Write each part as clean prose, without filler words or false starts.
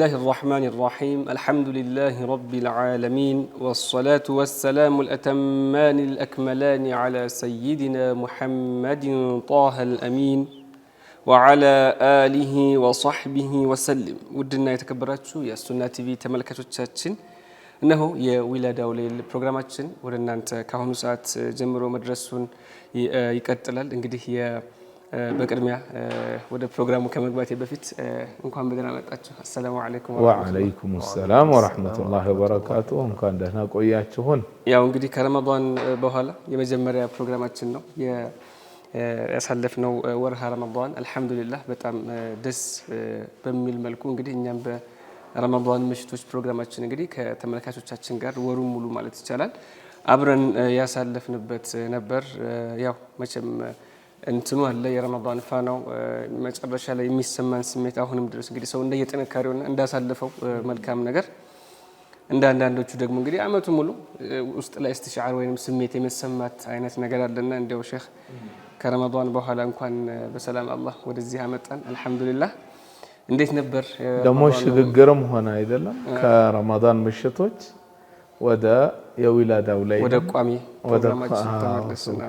الله الرحمن الرحيم الحمد لله رب العالمين والصلاة والسلام الأتمان الأكملان على سيدنا محمد طه الأمين وعلى آله وصحبه وسلم ودنا يتكبراتشو يا سنة تي في تملكاتوچاچن እነሆ የዊላዳው ሌል ፕሮግራማችን ወደ እናንተ ካሁኑ ሰዓት ጀምሮ መድረሱን ይቀጥላል። እንግዲህ በቅድሚያ ወደ ፕሮግራሙ ከመግባቴ በፊት እንኳን በደህና መጣችሁ። አሰላሙ አለይኩም ወአለይኩም ሰላም ወራህመቱላሂ ወበረካቱሁ። እንኳን ደህና ቆያችሁን። ያው እንግዲህ ከረመዳን በኋላ የመጀመሪያ ፕሮግራማችን ነው ያሳለፍነው ወርሃ ረመዳን። አልহামዱሊላህ በጣም ደስ በሚል መልኩ እንግዲህ እኛም ረመዳን ምሽቶች ፕሮግራማችን እንግዲህ ከተመልካቾቻችን ጋር ወሩን ሙሉ ማለት ይቻላል አብረን ያሳለፍንበት ነበር። ያው መቼም እንትኑ አለ የረመዳን ፋናው መጨረሻ ላይ የሚሰማን ስሜት አሁንም ድረስ እንግዲህ ሰው እንደየጥንካሬውና እንዳሳለፈው መልካም ነገር አንዳንዶቹ ደግሞ እንግዲህ አመቱ ሙሉ ውስጥ ላይ እስትሻዓር ወይንም ስሜት የመሰማት አይነት ነገር አለና እንደው ሼህ ከረመዳን በኋላ እንኳን በሰላም አላህ ወደዚህ አመጣን አልহামዱሊላህ። እንዴት ነበር ደሞ ሽግግርም ሆነ አይደለም ከረመዳን ምሽቶች ወደ የዊላዳው ላይ ወደ ቋሚ ፕሮግራማችን ተመለስና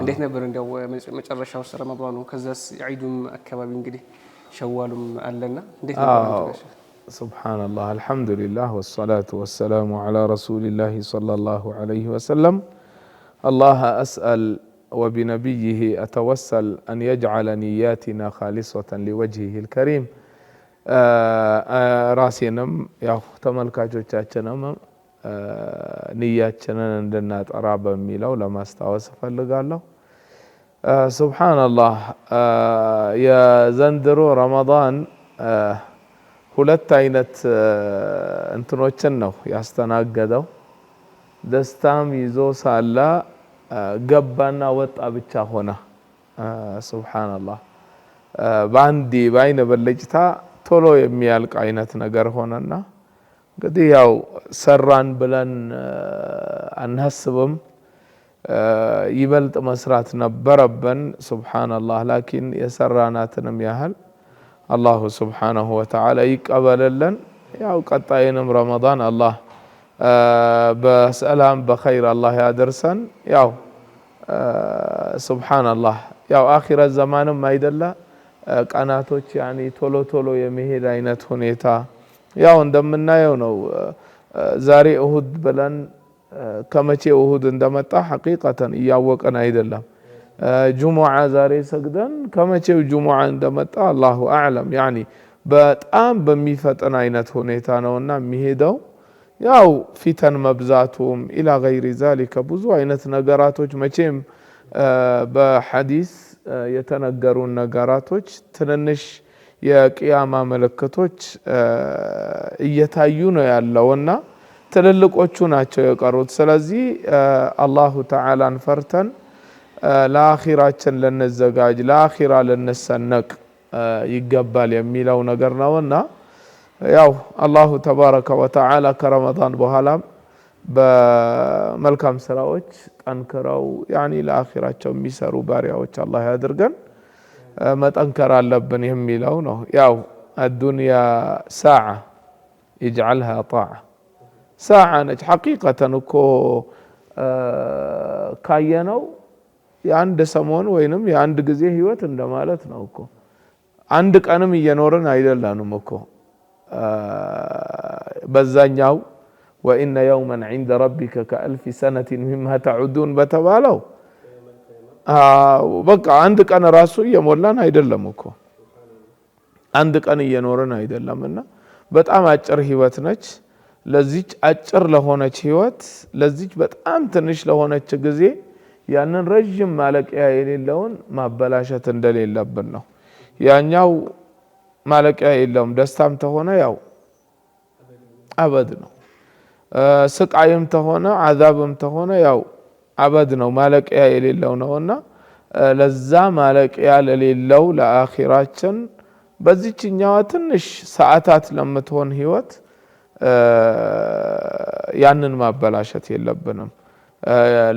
እንዴት ነበር እንደው መጨረሻው ረመዳኑ ከዛስ ዒዱም አካባቢ እንግዲህ ሸዋሉም አለና እንዴት ነበር? ሱብሃንአላህ አልহামዱሊላህ ወሰላቱ ወሰላሙ ዐላ ረሱሊላህ ሰለላሁ ዐለይሂ ወሰለም አላህ አስአል وبنبيه أتوسل أن يجعل نياتنا خالصة لوجهه الكريم ራሴንም ያው ተመልካቾቻችንም ንያችንን እንድናጠራ በሚለው ለማስታወስ ፈልጋለሁ። ሱብሃንአላህ የዘንድሮ ረመዳን ሁለት አይነት እንትኖችን ነው ያስተናገደው። ደስታም ይዞ ሳላ ገባና ወጣ ብቻ ሆነ። ሱብሃንአላህ ባንዲ ባይነ በለጭታ ቶሎ የሚያልቅ አይነት ነገር ሆነና እንግዲህ ያው ሰራን ብለን አንሐስብም ይበልጥ መስራት ነበረብን። ሱብሃንአላህ ላኪን የሰራናትንም ያህል አላሁ ሱብሃነሁ ወተዓላ ይቀበልልን። ያው ቀጣይንም ረመዳን አላህ በሰላም በኸይር አላህ ያደርሰን። ያው ሱብሃንአላህ ያው አኺራ ዘማንም አይደለ ቀናቶች ያኒ ቶሎ ቶሎ የመሄድ አይነት ሁኔታ ያው እንደምናየው ነው። ዛሬ እሁድ ብለን ከመቼ እሁድ እንደመጣ ሐቂቀተን እያወቀን አይደለም። ጁሙዓ ዛሬ ሰግደን ከመቼው ጁሙዓ እንደመጣ አላሁ አዕለም። ያኒ በጣም በሚፈጥን አይነት ሁኔታ ነውና የሚሄደው ያው ፊተን መብዛቱም ኢላ ገይሪ ዛሊከ ብዙ አይነት ነገራቶች መቼም በሐዲስ የተነገሩ ነገራቶች ትንንሽ የቂያማ ምልክቶች እየታዩ ነው ያለውና ትልልቆቹ ናቸው የቀሩት። ስለዚህ አላሁ ተዓላን ፈርተን ለአኺራችን ልንዘጋጅ ለአኺራ ልንሰነቅ ይገባል የሚለው ነገር ነውና ያው አላሁ ተባረከ ወተዓላ ከረመዳን በኋላ በመልካም ስራዎች ጠንክረው ያኒ ለአኺራቸው የሚሰሩ ባሪያዎች አላህ ያድርገን። መጠንከር አለብን የሚለው ነው። ያው الدنيا ساعة يجعلها طاعة ساعة ነች ሐቂቀተን እኮ ካየነው የአንድ ሰሞን ወይንም የአንድ ጊዜ ህይወት እንደማለት ነው እኮ። አንድ ቀንም እየኖርን አይደለንም እኮ በዛኛው وإن يوما عند ربك كألف سنة مما تعدون በተባለው በቃ አንድ ቀን ራሱ እየሞላን አይደለም እኮ አንድ ቀን እየኖርን አይደለምና በጣም አጭር ህይወት ነች። ለዚች አጭር ለሆነች ህይወት ለዚች በጣም ትንሽ ለሆነች ጊዜ ያንን ረጅም ማለቂያ የሌለውን ማበላሸት እንደሌለብን ነው። ያኛው ማለቂያ የለውም። ደስታም ተሆነ ያው አበድ ነው። ስቃይም ተሆነ አዛብም ተሆነ ያው አበድ ነው፣ ማለቂያ የሌለው ነውና ለዛ ማለቂያ ለሌለው ለአኺራችን በዚህኛው ትንሽ ሰዓታት ለምትሆን ህይወት ያንን ማበላሸት የለብንም።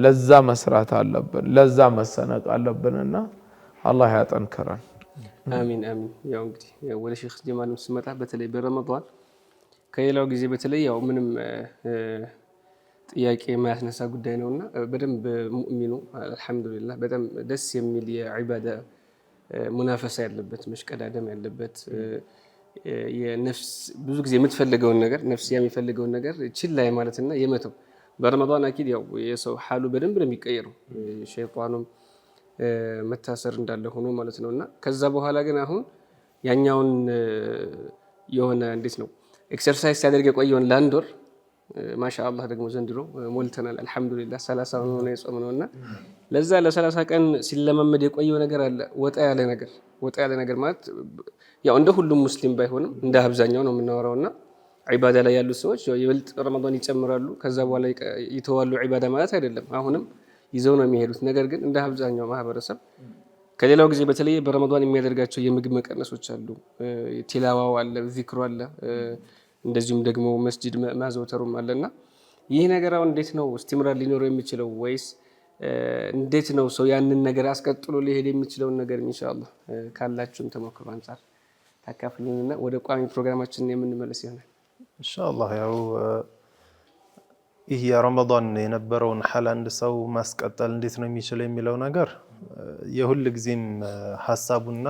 ለዛ መስራት አለብን፣ ለዛ መሰነቅ አለብንና አላህ ያጠንክረን። አሚን አሚን። ያው እንግዲህ ወደ ሼክ ጀማልም ስመጣ በተለይ በረመዳን ከሌላው ጊዜ በተለይ ያው ምንም ጥያቄ የማያስነሳ ጉዳይ ነውና በደንብ ሙእሚኑ አልሐምዱሊላህ በጣም ደስ የሚል የዒባዳ ሙናፈሳ ያለበት መሽቀዳደም ያለበት የነፍስ ብዙ ጊዜ የምትፈልገውን ነገር ነፍስ የሚፈልገውን ነገር ችላ ማለትና የመተው በረመዳን አኪድ ያው የሰው ሐሉ በደንብ ነው የሚቀየረው ሸይጣኑም መታሰር እንዳለ ሆኖ ማለት ነውና ከዛ በኋላ ግን አሁን ያኛውን የሆነ እንዴት ነው ኤክሰርሳይዝ ሲያደርግ የቆየውን ለአንድ ወር ማሻአላህ ደግሞ ዘንድሮ ሞልተናል አልሐምዱሊላህ 30 ነው የጾምነውና ለዛ ለ30 ቀን ሲለማመድ የቆየው ነገር አለ ወጣ ያለ ነገር ማለት ያው እንደ ሁሉም ሙስሊም ባይሆንም እንደ አብዛኛው ነው የምናወራውና ዒባዳ ላይ ያሉ ሰዎች ይበልጥ ረመዳን ይጨምራሉ ከዛ በኋላ ይተዋሉ ዒባዳ ማለት አይደለም አሁንም ይዘው ነው የሚሄዱት ነገር ግን እንደ አብዛኛው ማህበረሰብ ከሌላው ጊዜ በተለይ በረመዳን የሚያደርጋቸው የምግብ መቀነሶች አሉ ቲላዋው አለ ዚክሩ አለ እንደዚሁም ደግሞ መስጂድ ማዘውተሩም አለና ይህ ነገር አሁን እንዴት ነው እስቲምራር ሊኖረው የሚችለው ወይስ እንዴት ነው ሰው ያንን ነገር አስቀጥሎ ሊሄድ የሚችለው ነገር ኢንሻአላህ ካላችሁም ተሞክሮ አንፃር ታካፍሉንና ወደ ቋሚ ፕሮግራማችን የምንመለስ ይሆናል ኢንሻአላህ ያው ይህ የረመዳን የነበረውን ሐል አንድ ሰው ማስቀጠል እንዴት ነው የሚችለው የሚለው ነገር የሁሉ ጊዜም ሐሳቡና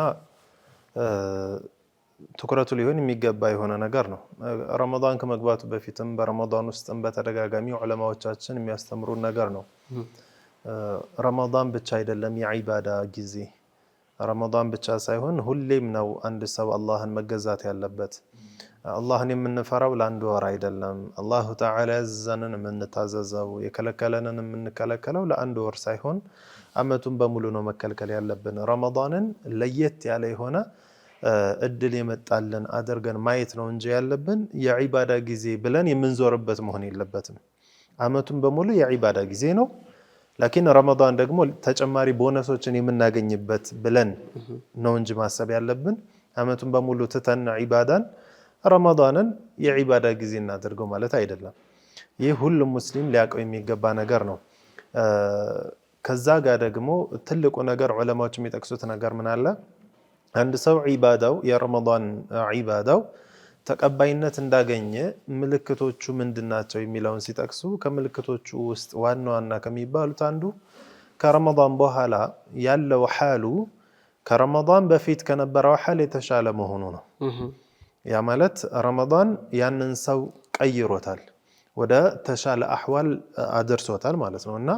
ትኩረቱ ሊሆን የሚገባ የሆነ ነገር ነው ረመዳን ከመግባቱ በፊትም በረመዳን ውስጥም በተደጋጋሚ ዑለማዎቻችን የሚያስተምሩን ነገር ነው ረመዳን ብቻ አይደለም የዒባዳ ጊዜ ረመዳን ብቻ ሳይሆን ሁሌም ነው አንድ ሰው አላህን መገዛት ያለበት አላህን የምንፈራው ለአንድ ወር አይደለም አላሁ ተዓላ ያዘዘንን የምንታዘዘው የከለከለንን የምንከለከለው ለአንድ ወር ሳይሆን አመቱን በሙሉ ነው መከልከል ያለብን ረመዳንን ለየት ያለ የሆነ እድል የመጣልን አድርገን ማየት ነው እንጂ ያለብን የዒባዳ ጊዜ ብለን የምንዞርበት መሆን የለበትም አመቱን በሙሉ የዒባዳ ጊዜ ነው ላኪን ረመዳን ደግሞ ተጨማሪ ቦነሶችን የምናገኝበት ብለን ነው እንጂ ማሰብ ያለብን አመቱን በሙሉ ትተን ዒባዳን ረመዳንን የዒባዳ ጊዜ እናድርገው ማለት አይደለም ይህ ሁሉም ሙስሊም ሊያውቀው የሚገባ ነገር ነው ከዛ ጋር ደግሞ ትልቁ ነገር ዑለማዎች የሚጠቅሱት ነገር ምን አለ አንድ ሰው ዒባዳው የረመዳን ዒባዳው ተቀባይነት እንዳገኘ ምልክቶቹ ምንድናቸው የሚለውን ሲጠቅሱ ከምልክቶቹ ውስጥ ዋና ከሚባሉት አንዱ ከረመዳን በኋላ ያለው ሐሉ ከረመዳን በፊት ከነበረው ሐል የተሻለ መሆኑ ነው ያ ማለት ረመዳን ያንን ሰው ቀይሮታል ወደ ተሻለ አህዋል አድርሶታል ማለት ነውና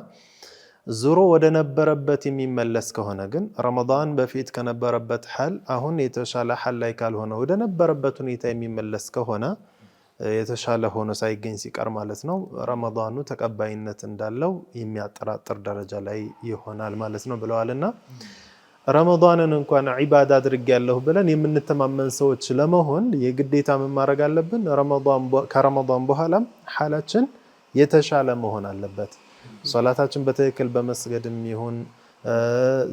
ዙሮ ወደ ነበረበት የሚመለስ ከሆነ ግን ረመዳን በፊት ከነበረበት ሐል አሁን የተሻለ ሐል ላይ ካልሆነ ወደ ነበረበት ሁኔታ የሚመለስ ከሆነ የተሻለ ሆኖ ሳይገኝ ሲቀር ማለት ነው ረመዳኑ ተቀባይነት እንዳለው የሚያጠራጥር ደረጃ ላይ ይሆናል ማለት ነው ብለዋልና ረመዳንን እንኳን ዒባዳ አድርጌያለሁ ብለን የምንተማመን ሰዎች ለመሆን የግዴታ ምን ማድረግ አለብን ከረመዳን በኋላም ሐላችን የተሻለ መሆን አለበት ሶላታችን በትክክል በመስገድም ይሁን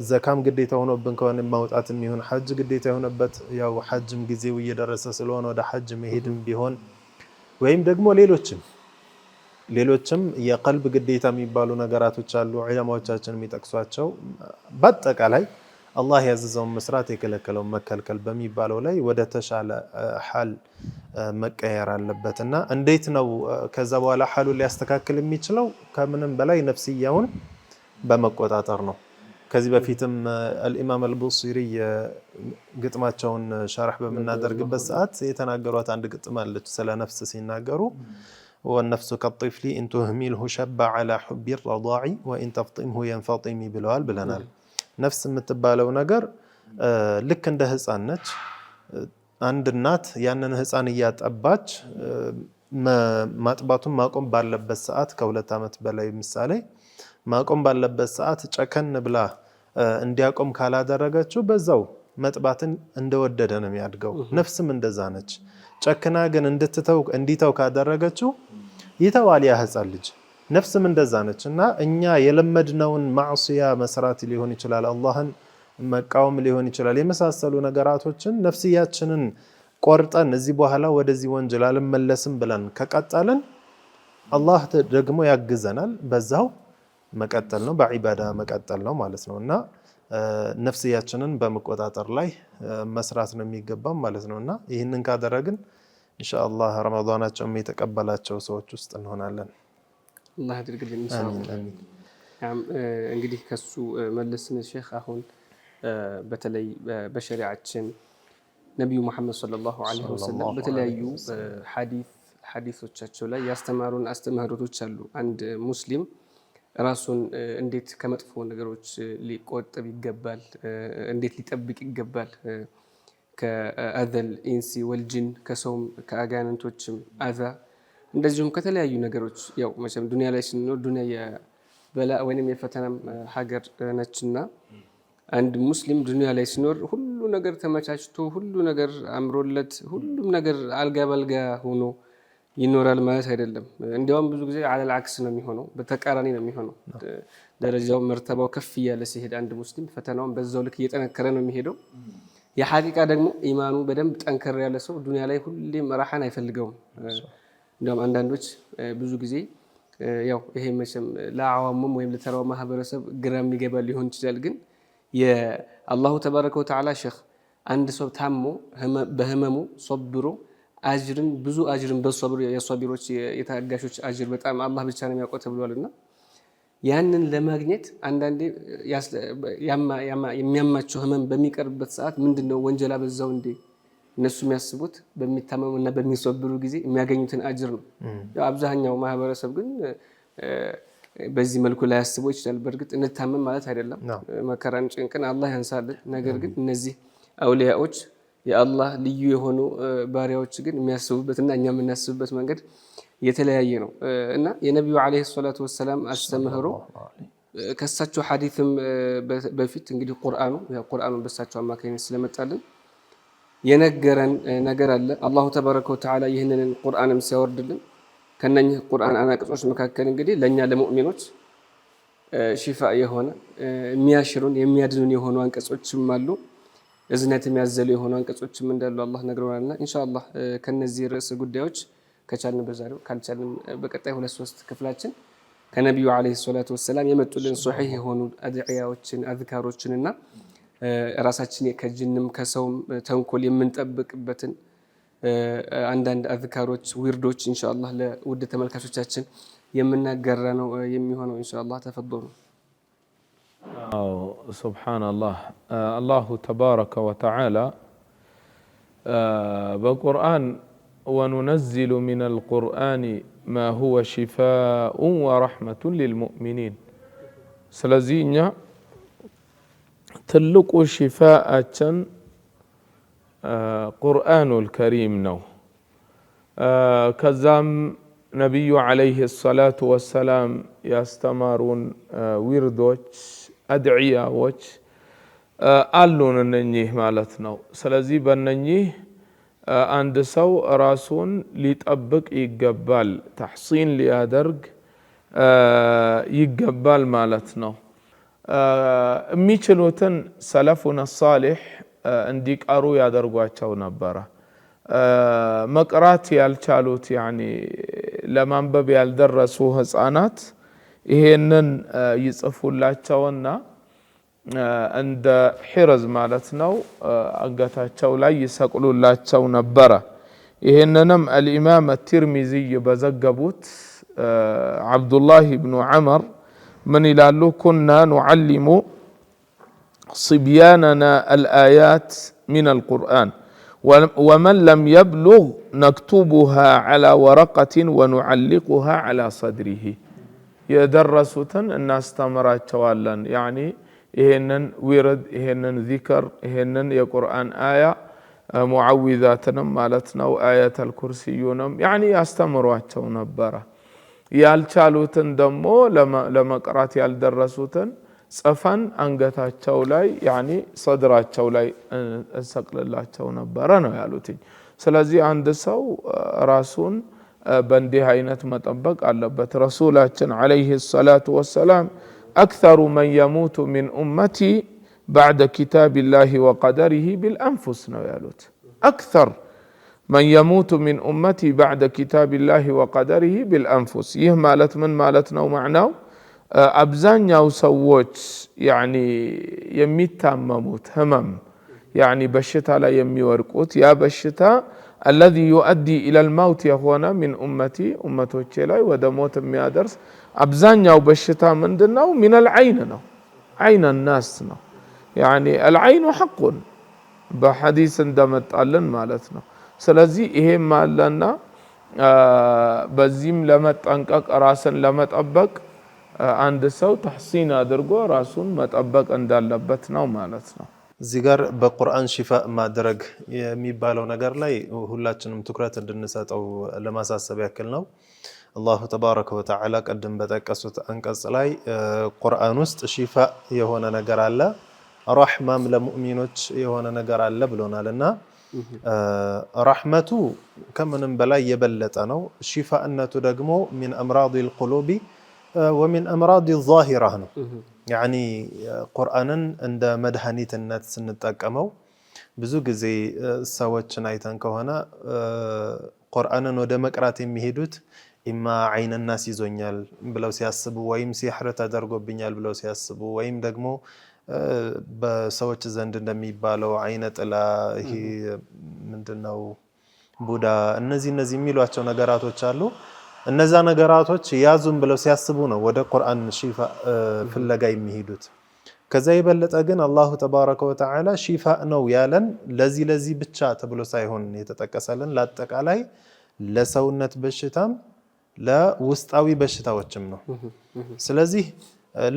ዘካም ግዴታ ሆኖብን ከሆነ ማውጣትም ይሁን ሐጅ ግዴታ የሆነበት ያው ሐጅም ጊዜው እየደረሰ ስለሆነ ወደ ሐጅ መሄድም ቢሆን ወይም ደግሞ ሌሎችም የቀልብ ግዴታ የሚባሉ ነገራቶች አሉ ዑለማዎቻችን የሚጠቅሷቸው በአጠቃላይ አላህ ያዘዘውን መስራት የከለከለውን መከልከል በሚባለው ላይ ወደ ተሻለ ሐል መቀየር አለበትና እንዴት ነው ከዛ በኋላ ሐሉ ሊያስተካክል የሚችለው ከምንም በላይ ነፍስያውን በመቆጣጠር ነው ከዚህ በፊትም الامام البوصيري ግጥማቸውን ሸርህ በመናደርግበት ሰዓት የተናገሩት አንድ ግጥም አለች ስለ ነፍስ ሲናገሩ والنفس كالطفل ان تهمله شب على حب الرضاع وان تفطمه ينفطم ብለዋል ብለናል ነፍስ የምትባለው ነገር ልክ እንደ ህፃን ነች አንድ እናት ያንን ህፃን እያጠባች ማጥባቱን ማቆም ባለበት ሰዓት ከ2 አመት በላይ ምሳሌ ማቆም ባለበት ሰዓት ጨከን ብላ እንዲያቆም ካላደረገችው በዛው መጥባትን እንደወደደ ነው የሚያድገው ነፍስም እንደዛ ነች ጨክና ግን እንዲተው ካደረገችው ይተዋል ያ ህፃን ልጅ ነፍስም እንደዛ ነችና እኛ የለመድነውን ማዕሲያ መስራት ሊሆን ይችላል አላህን መቃወም ሊሆን ይችላል የመሳሰሉ ነገራቶችን ነፍስያችንን ቆርጠን እዚህ በኋላ ወደዚህ ወንጀል አልመለስም ብለን ከቀጠልን አላህ ደግሞ ያግዘናል በዛው መቀጠል ነው በዒባዳ መቀጠል ነው ማለት ነውና ነፍስያችንን በመቆጣጠር ላይ መስራት ነው የሚገባው ማለት ነውና ይህንን ካደረግን ኢንሻአላህ ረመዳናቸውም የተቀበላቸው ሰዎች ውስጥ እንሆናለን። አላህ ያድርግልን ኢንሻአላህ። እንግዲህ ከሱ መለስን ሼኽ አሁን በተለይ በሸሪዓችን ነቢዩ መሐመድ ሰለላሁ ዐለይሂ ወሰለም በተለያዩ ሐዲሶቻቸው ላይ ያስተማሩን አስተምህሮቶች አሉ። አንድ ሙስሊም ራሱን እንዴት ከመጥፎ ነገሮች ሊቆጠብ ይገባል፣ እንዴት ሊጠብቅ ይገባል፣ ከአዘል ኢንሲ ወልጅን ከሰውም ከአጋንንቶችም አዛ እንደዚሁም ከተለያዩ ነገሮች። ያው መቼም ዱንያ ላይ ስንኖር ዱንያ የበላ ወይንም የፈተናም ሀገር ነችና አንድ ሙስሊም ዱንያ ላይ ሲኖር ሁሉ ነገር ተመቻችቶ ሁሉ ነገር አምሮለት ሁሉም ነገር አልጋ በልጋ ሆኖ ይኖራል ማለት አይደለም። እንዲያውም ብዙ ጊዜ አለል አክስ ነው የሚሆነው፣ በተቃራኒ ነው የሚሆነው። ደረጃው መርተባው ከፍ እያለ ሲሄድ አንድ ሙስሊም ፈተናውን በዛው ልክ እየጠነከረ ነው የሚሄደው። የሐቂቃ ደግሞ ኢማኑ በደንብ ጠንከር ያለ ሰው ዱንያ ላይ ሁሌም ራሓን አይፈልገውም። እንዲያውም አንዳንዶች ብዙ ጊዜ ያው ይሄ መቼም ለአዋሙም ወይም ለተራው ማህበረሰብ ግራ የሚገባ ሊሆን ይችላል። ግን የአላሁ ተባረከ ወተዓላ ሼኽ አንድ ሰው ታሞ በህመሙ ሶብሮ አጅርን ብዙ አጅርን በሶብር የሷቢሮች የታጋሾች አጅር በጣም አላህ ብቻ ነው የሚያውቀው ተብሏልና ያንን ለማግኘት አንዳንዴ የሚያማቸው ህመም በሚቀርብበት ሰዓት ምንድነው ወንጀል አበዛው እንዴ? እነሱ የሚያስቡት በሚታመሙና በሚሶብሩ ጊዜ የሚያገኙትን አጅር ነው። አብዛኛው ማህበረሰብ ግን በዚህ መልኩ ላይ ያስበው ይችላል። በእርግጥ እንታመም ማለት አይደለም፣ መከራን ጭንቅን አላህ ያንሳልን። ነገር ግን እነዚህ አውሊያዎች የአላህ ልዩ የሆኑ ባሪያዎች ግን የሚያስቡበትና እኛ የምናስብበት መንገድ የተለያየ ነው እና የነቢዩ ዓለይሂ ሰላቱ ወሰላም አስተምህሮ ከሳቸው ሐዲስም በፊት እንግዲህ ቁርአኑን በሳቸው አማካኝነት ስለመጣልን የነገረን ነገር አለ። አላሁ ተባረከ ወተዓላ ይህንን ቁርአንም ሲያወርድልን ከነኚህ ቁርአን አናቅጾች መካከል እንግዲህ ለኛ ለሙእሚኖች ሺፋ የሆነ የሚያሽሩን የሚያድኑን የሆኑ አንቀጾችም አሉ። እዝነት የሚያዘሉ የሆኑ አንቀጾችም እንዳሉ አላህ ነግሮናልና ኢንሻአላህ ከነዚህ ርዕስ ጉዳዮች ከቻልን በዛሬው ካልቻልን በቀጣይ 2-3 ክፍላችን ከነቢዩ ዓለይሂ ሰላቱ ወሰላም የመጡልን ሶሒህ የሆኑ አድዒያዎችን አዝካሮችንና ራሳችን ከጅንም ከሰውም ተንኮል የምንጠብቅበትን አንዳንድ አዝካሮች ዊርዶች ኢንሻአላህ ለውድ ተመልካቾቻችን የምናገራ ነው የሚሆነው ኢንሻአላህ። ተፈضሉ። ሱብሓነላህ አላሁ ተባረከ ወተዓላ በቁርአን ወኑነዚሉ ሚነል ቁርአኒ ማ ሁወ ሺፋኡን ወረሕመቱን ሊልሙእሚኒን። ስለዚህ እኛ ትልቁ ሺፋአችን ቁርአኑል ከሪም ነው። ከዛም ነቢዩ ዓለይሂ ሰላቱ ወሰላም ያስተማሩን ዊርዶች አድዕያዎች አሉን እነኚህ ማለት ነው። ስለዚህ በእነኚህ አንድ ሰው ራሱን ሊጠብቅ ይገባል፣ ተሕሲን ሊያደርግ ይገባል ማለት ነው። የሚችሉትን ሰለፉን ሳሊሕ እንዲቀሩ ያደርጓቸው ነበረ። መቅራት ያልቻሉት ያኒ ለማንበብ ያልደረሱ ህፃናት ይሄንን ይጽፉላቸውና እንደ ሒረዝ ማለት ነው አንገታቸው ላይ ይሰቅሉላቸው ነበረ። ይሄንንም አልኢማም አትርሚዚይ በዘገቡት ዓብዱላህ ብኑ ዐመር ምን ይላሉ? ኩና ኑዓሊሙ صبياننا الآيات من القرآن ومن لم يبلغ نكتبها على ورقة ونعلقها على صدره. يدرسوتن الناس تمرات شوالا يعني ይሄንን ዊርድ ይሄንን ዚክር ይሄንን የቁርአን አያ ሙዓዊዛትንም ማለት ነው አያተል ኩርሲዩንም ያኒ ያስተምሯቸው ነበረ። ያልቻሉትን ደግሞ ለመቅራት ያልደረሱትን ጽፈን አንገታቸው ላይ ያኒ ሰድራቸው ላይ እንሰቅልላቸው ነበረ ነው ያሉት። ስለዚህ አንድ ሰው ራሱን በእንዲህ አይነት መጠበቅ አለበት። ረሱላችን ዓለይሂ ሰላቱ ወሰላም أكثر من يموت من أمتي بعد كتاب الله وقدره بالأنفس نوالوت. أكثر من يموت من أمتي بعد كتاب الله وقدره بالأنفس. يه مالت من مالتنا ومعناه أبزان يو سووش يعني يميت تامموت همم يعني بشتا لا يمي ورقوت يا بشتا الذي يؤدي إلى الموت يهونا من أمتي أمتوچي لاي ودا موت የሚያደርስ አብዛኛው በሽታ ምንድነው من العين ነው عين الناس ነው يعني العين حق በሐዲስ እንደመጣልን ማለት ነው ስለዚህ ይሄም አለና በዚህም ለመጠንቀቅ ራስን ለመጠበቅ አንድ ሰው ተህሲን አድርጎ ራሱን መጠበቅ እንዳለበት ነው ማለት ነው እዚህ ጋር በቁርአን ሽፋ ማድረግ የሚባለው ነገር ላይ ሁላችንም ትኩረት እንድንሰጠው ለማሳሰብ ያክል ነው አላሁ ተባረከ ወተዓላ ቀደም በተቀሱት አንቀጽ ላይ ቁርአን ውስጥ ሽፋ የሆነ ነገር አለ ረህማም ለሙእሚኖች የሆነ ነገር አለ ብሎናልና ረህመቱ ከምንም በላይ የበለጠ ነው ሽፋእነቱ ደግሞ من امراض القلوب ومن امراض الظاهره ነው يعني ቁርአንን እንደ መድኃኒትነት ስንጠቀመው ብዙ ጊዜ ሰዎችን አይተን ከሆነ ቁርአንን ወደ መቅራት የሚሄዱት ኢማ አይን الناس ይዞኛል ብለው ሲያስቡ ወይም ሲህር ተደርጎብኛል ብለው ሲያስቡ ወይም ደግሞ በሰዎች ዘንድ እንደሚባለው አይነ ጥላ ይሄ ምንድነው ቡዳ እነዚህ የሚሏቸው ነገራቶች አሉ እነዛ ነገራቶች ያዙን ብለው ሲያስቡ ነው ወደ ቁርአን ሽፋ ፍለጋ የሚሄዱት ከዛ የበለጠ ግን አላሁ ተባረከ ወተዓላ ሽፋ ነው ያለን ለዚህ ብቻ ተብሎ ሳይሆን የተጠቀሰልን ለአጠቃላይ ለሰውነት በሽታም ለውስጣዊ በሽታዎችም ነው ስለዚህ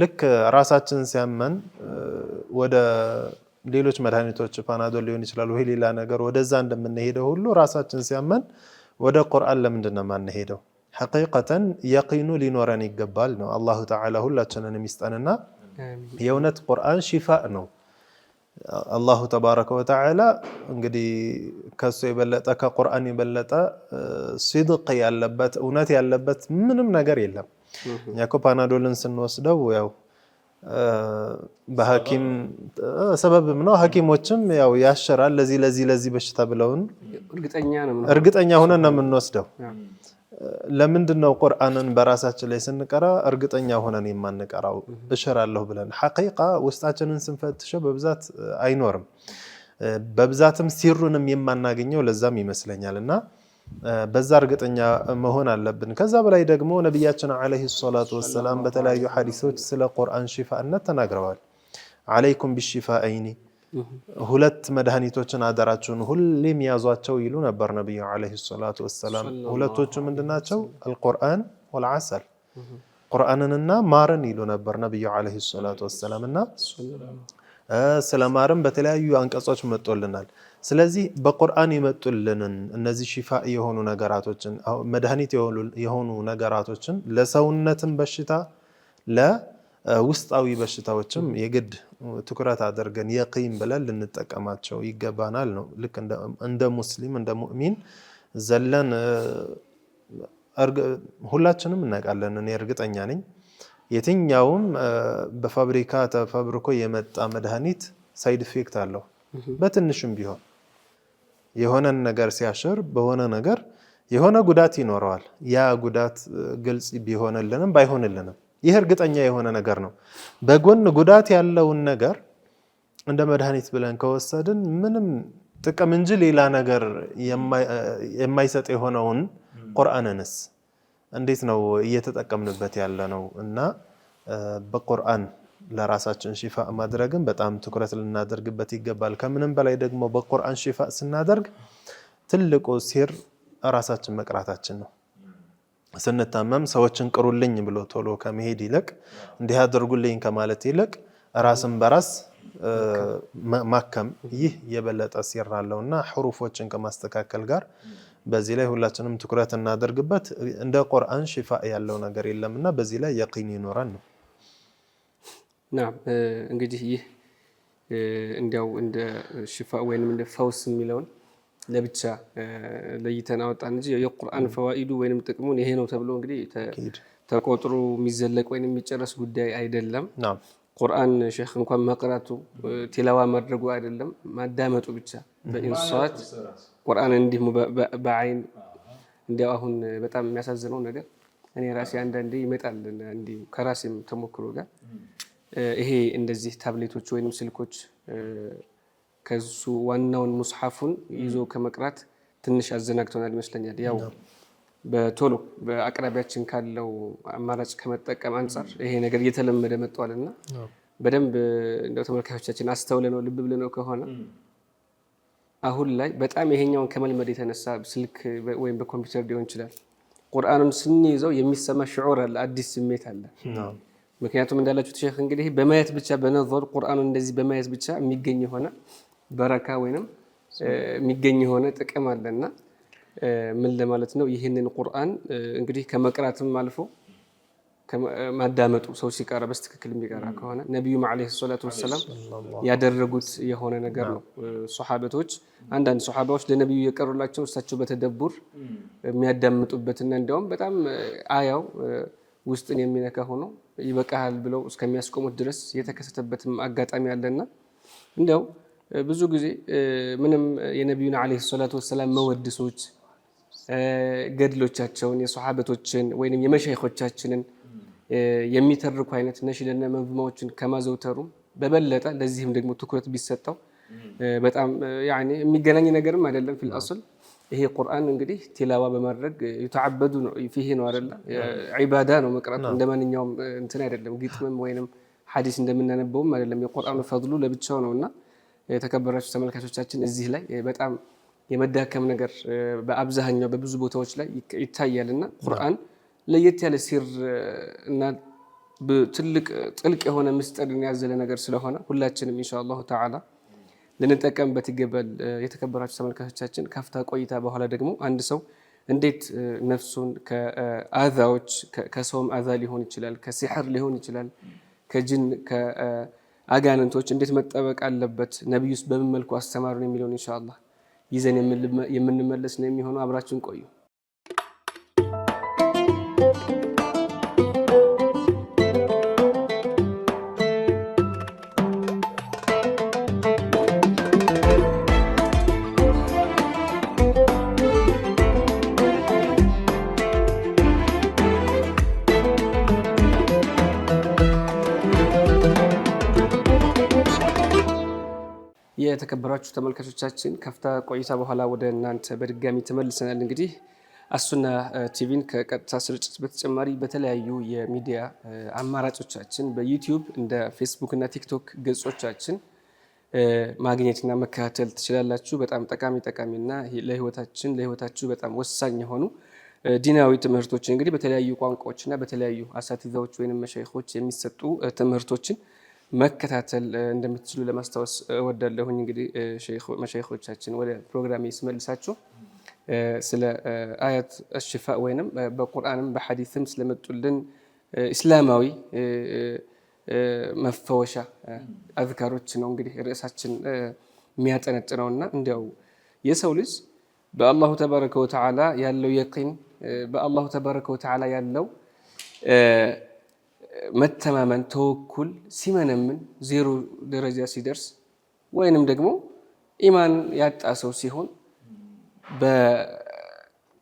ልክ ራሳችን ሲያመን ወደ ሌሎች መድኃኒቶች ፓናዶል ሊሆን ይችላል ወይ ሌላ ነገር ወደዛ እንደምንሄደው ሁሉ ራሳችን ሲያመን ወደ ቁርአን ለምንድነው ማንሄደው ሐቂቀተን የቂኑ ሊኖረን ይገባል ነው አላሁ ተዓላ ሁላችንን የሚስጠንና የእውነት ቁርአን ሽፋ ነው አላሁ ተባረከ ወተዓላ እንግዲህ ከሱ የበለጠ ከቁርአን የበለጠ ሲድቅ ያለበት እውነት ያለበት ምንም ነገር የለም ያኮ ፓናዶልን ስንወስደው ያው በሐኪም ሰበብም ነው ሐኪሞችም ያው ያሸራል ለዚህ በሽታ ብለውን እርግጠኛ ሆነን ነው የምንወስደው ለምንድነው ቁርአንን በራሳችን ላይ ስንቀራ እርግጠኛ ሆነን የማንቀራው እሸራለሁ ብለን ሐቂቃ ውስጣችንን ስንፈትሸው በብዛት አይኖርም በብዛትም ሲሩንም የማናገኘው ለዛም ይመስለኛልና በዛ እርግጠኛ መሆን አለብን ከዛ በላይ ደግሞ ነብያችን አለይሂ ሰላቱ ወሰለም በተለያዩ ሐዲሶች ስለ ቁርአን ሽፋእነት ተናግረዋል አለይኩም ቢሽፋአይኒ ሁለት መድኃኒቶችን አደራችሁን ሁሌም ያዟቸው ይሉ ነበር ነብዩ አለይሂ ሰላቱ ወሰለም ሁለቶቹ ምንድናቸው አልቁርአን ወልዓሰል ቁርአንንና ማርን ይሉ ነበር ነብዩ አለይሂ ሰላቱ ወሰለምና ስለማርም በተለያዩ አንቀጾች መጥቶልናል ስለዚህ በቁርአን ይመጡልንን እነዚህ ሽፋ የሆኑ ነገራቶችን መድኃኒት የሆኑ ነገራቶችን ለሰውነትም በሽታ ለውስጣዊ በሽታዎችም የግድ ትኩረት አድርገን የቂን ብለን ልንጠቀማቸው ይገባናል ነው ልክ እንደ ሙስሊም እንደ ሙእሚን ዘለን ሁላችንም እናውቃለን እኔ እርግጠኛ ነኝ የትኛውም በፋብሪካ ተፈብርኮ የመጣ መድኃኒት ሳይድ ኢፌክት አለው በትንሽም ቢሆን የሆነ ነገር ሲያሽር በሆነ ነገር የሆነ ጉዳት ይኖረዋል ያ ጉዳት ግልጽ ቢሆንልንም ባይሆንልንም ይሄ እርግጠኛ የሆነ ነገር ነው በጎን ጉዳት ያለውን ነገር እንደ መድኃኒት ብለን ከወሰድን ምንም ጥቅም እንጂ ሌላ ነገር የማይሰጥ የሆነውን ቁርአንንስ እንዴት ነው እየተጠቀምንበት ያለ ነው እና በቁርአን ለራሳችን ሽፋ ማድረግን በጣም ትኩረት ልናደርግበት ይገባል ከምንም በላይ ደግሞ በቁርአን ሽፋ ስናደርግ ትልቁ ሲር ራሳችን መቅራታችን ነው ስንታመም ሰዎችን ቅሩልኝ ብሎ ቶሎ ከመሄድ ይልቅ እንዲህ አድርጉልኝ ከማለት ይልቅ ራስን በራስ ማከም ይህ የበለጠ ሲር አለውና ሑሩፎችን ከማስተካከል ጋር በዚህ ላይ ሁላችንም ትኩረት እናደርግበት እንደ ቁርአን ሽፋ ያለው ነገር የለምና በዚህ ላይ የቂን ይኖራል ነው نعم እንግዲህ ይህ እንዲያው እንደ ሽፋ ወይንም እንደ ፈውስ የሚለውን ለብቻ ለይተን አወጣን እንጂ የቁርአን ፈዋኢዱ ወይንም ጥቅሙን ይሄ ነው ተብሎ እንግዲህ ተቆጥሮ የሚዘለቅ ወይንም የሚጨረስ ጉዳይ አይደለም ቁርአን ሼክ እንኳን መቅራቱ ቲላዋ ማድረጉ አይደለም ማዳመጡ ብቻ በኢንሳት ቁርአን እንዲህ በአይን እንዲያው አሁን በጣም የሚያሳዝነው ነገር እኔ ራሴ አንዳንዴ ይመጣል እንዲህ ከራሴም ተሞክሮ ጋር ይሄ እንደዚህ ታብሌቶች ወይንም ስልኮች ከሱ ዋናውን ሙስሐፉን ይዞ ከመቅራት ትንሽ አዘናግቶናል ይመስለኛል። ያው በቶሎ በአቅራቢያችን ካለው አማራጭ ከመጠቀም አንጻር ይሄ ነገር እየተለመደ መጥቷልና በደንብ እንደው ተመልካቾቻችን አስተውለነው ልብ ብለነው ከሆነ አሁን ላይ በጣም ይሄኛውን ከመልመድ የተነሳ ስልክ ወይም በኮምፒውተር ሊሆን ይችላል ቁርአኑን ስንይዘው የሚሰማ ሽዑር አለ፣ አዲስ ስሜት አለ። ምክንያቱም እንዳላችሁት ሼክ እንግዲህ በማየት ብቻ በነዘር ቁርአኑን እንደዚህ በማየት ብቻ የሚገኝ የሆነ በረካ ወይንም የሚገኝ የሆነ ጥቅም አለና ምን ለማለት ነው ይህንን ቁርአን እንግዲህ ከመቅራትም አልፎ ማዳመጡ ሰው ሲቀራ በስትክክል የሚቀራ ከሆነ ነብዩም አለይሂ ሰላቱ ወሰለም ያደረጉት የሆነ ነገር ነው። ሱሐበቶች አንዳንድ ሱሐባዎች ለነብዩ የቀሩላቸው እሳቸው በተደቡር የሚያዳምጡበትና እንደውም በጣም አያው ውስጥን የሚነካ ሆኖ ይበቃል ብለው እስከሚያስቆሙት ድረስ የተከሰተበትም አጋጣሚ አለና እንደው ብዙ ጊዜ ምንም የነብዩን አለይሂ ሰላቱ ወሰለም መወድሶች ገድሎቻቸውን የሱሐበቶችን ወይንም የመሻይኾቻችንን የሚተርኩ አይነት ነሽድና መንዙማዎችን ከማዘውተሩ በበለጠ ለዚህም ደግሞ ትኩረት ቢሰጠው በጣም ያኔ የሚገናኝ ነገርም አይደለም። ፊል አስል ይሄ ቁርአን እንግዲህ ቲላዋ በማድረግ ይተዓበዱ ነው ፊህ ነው አይደለ ዒባዳ ነው መቅራቱ እንደማንኛውም እንትን አይደለም። ግጥምም ወይንም ሐዲስ እንደምናነበውም አይደለም። የቁርአኑ ፈድሉ ለብቻው ነውና የተከበራችሁ ተመልካቾቻችን እዚህ ላይ በጣም የመዳከም ነገር በአብዛኛው በብዙ ቦታዎች ላይ ይታያልና ቁርአን ለየት ያለ ሲር እና ትልቅ ጥልቅ የሆነ ምስጢርን ያዘለ ነገር ስለሆነ ሁላችንም ኢንሻአላሁ ተዓላ ልንጠቀምበት ይገባል። የተከበራችሁ ተመልካቾቻችን ካፍታ ቆይታ በኋላ ደግሞ አንድ ሰው እንዴት ነፍሱን ከአዛዎች ከሰውም አዛ ሊሆን ይችላል፣ ከሲሕር ሊሆን ይችላል፣ ከጅን ከአጋንንቶች እንዴት መጠበቅ አለበት፣ ነብዩስ በምን መልኩ አስተማሩን የሚለውን ኢንሻአላህ ይዘን የምንመለስ ነው የሚሆነው። አብራችሁን ቆዩ። የተከበራችሁ ተመልካቾቻችን ከፍታ ቆይታ በኋላ ወደ እናንተ በድጋሚ ተመልሰናል። እንግዲህ አሱና ቲቪን ከቀጥታ ስርጭት በተጨማሪ በተለያዩ የሚዲያ አማራጮቻችን በዩቲዩብ እንደ ፌስቡክ እና ቲክቶክ ገጾቻችን ማግኘትና መከታተል ትችላላችሁ። በጣም ጠቃሚና ለህይወታችሁ በጣም ወሳኝ የሆኑ ዲናዊ ትምህርቶችን እንግዲህ በተለያዩ ቋንቋዎችና በተለያዩ አሳቲዛዎች ወይንም መሻይኾች የሚሰጡ ትምህርቶችን መከታተል እንደምትችሉ ለማስታወስ እወዳለሁኝ። እንግዲህ መሻይኾቻችን ወደ ፕሮግራም ይስመልሳችሁ ስለ አያት አሽፋ ወይንም በቁርአንም በሐዲስም ስለመጡልን እስላማዊ መፈወሻ አዝካሮች ነው እንግዲህ ርዕሳችን የሚያጠነጥነውና እንዲያው የሰው ልጅ በአላሁ ተባረከ ወተዓላ ያለው የቂን በአላሁ ተባረከ ወተዓላ ያለው መተማመን ተወኩል ሲመነምን ዜሮ ደረጃ ሲደርስ ወይንም ደግሞ ኢማን ያጣ ሰው ሲሆን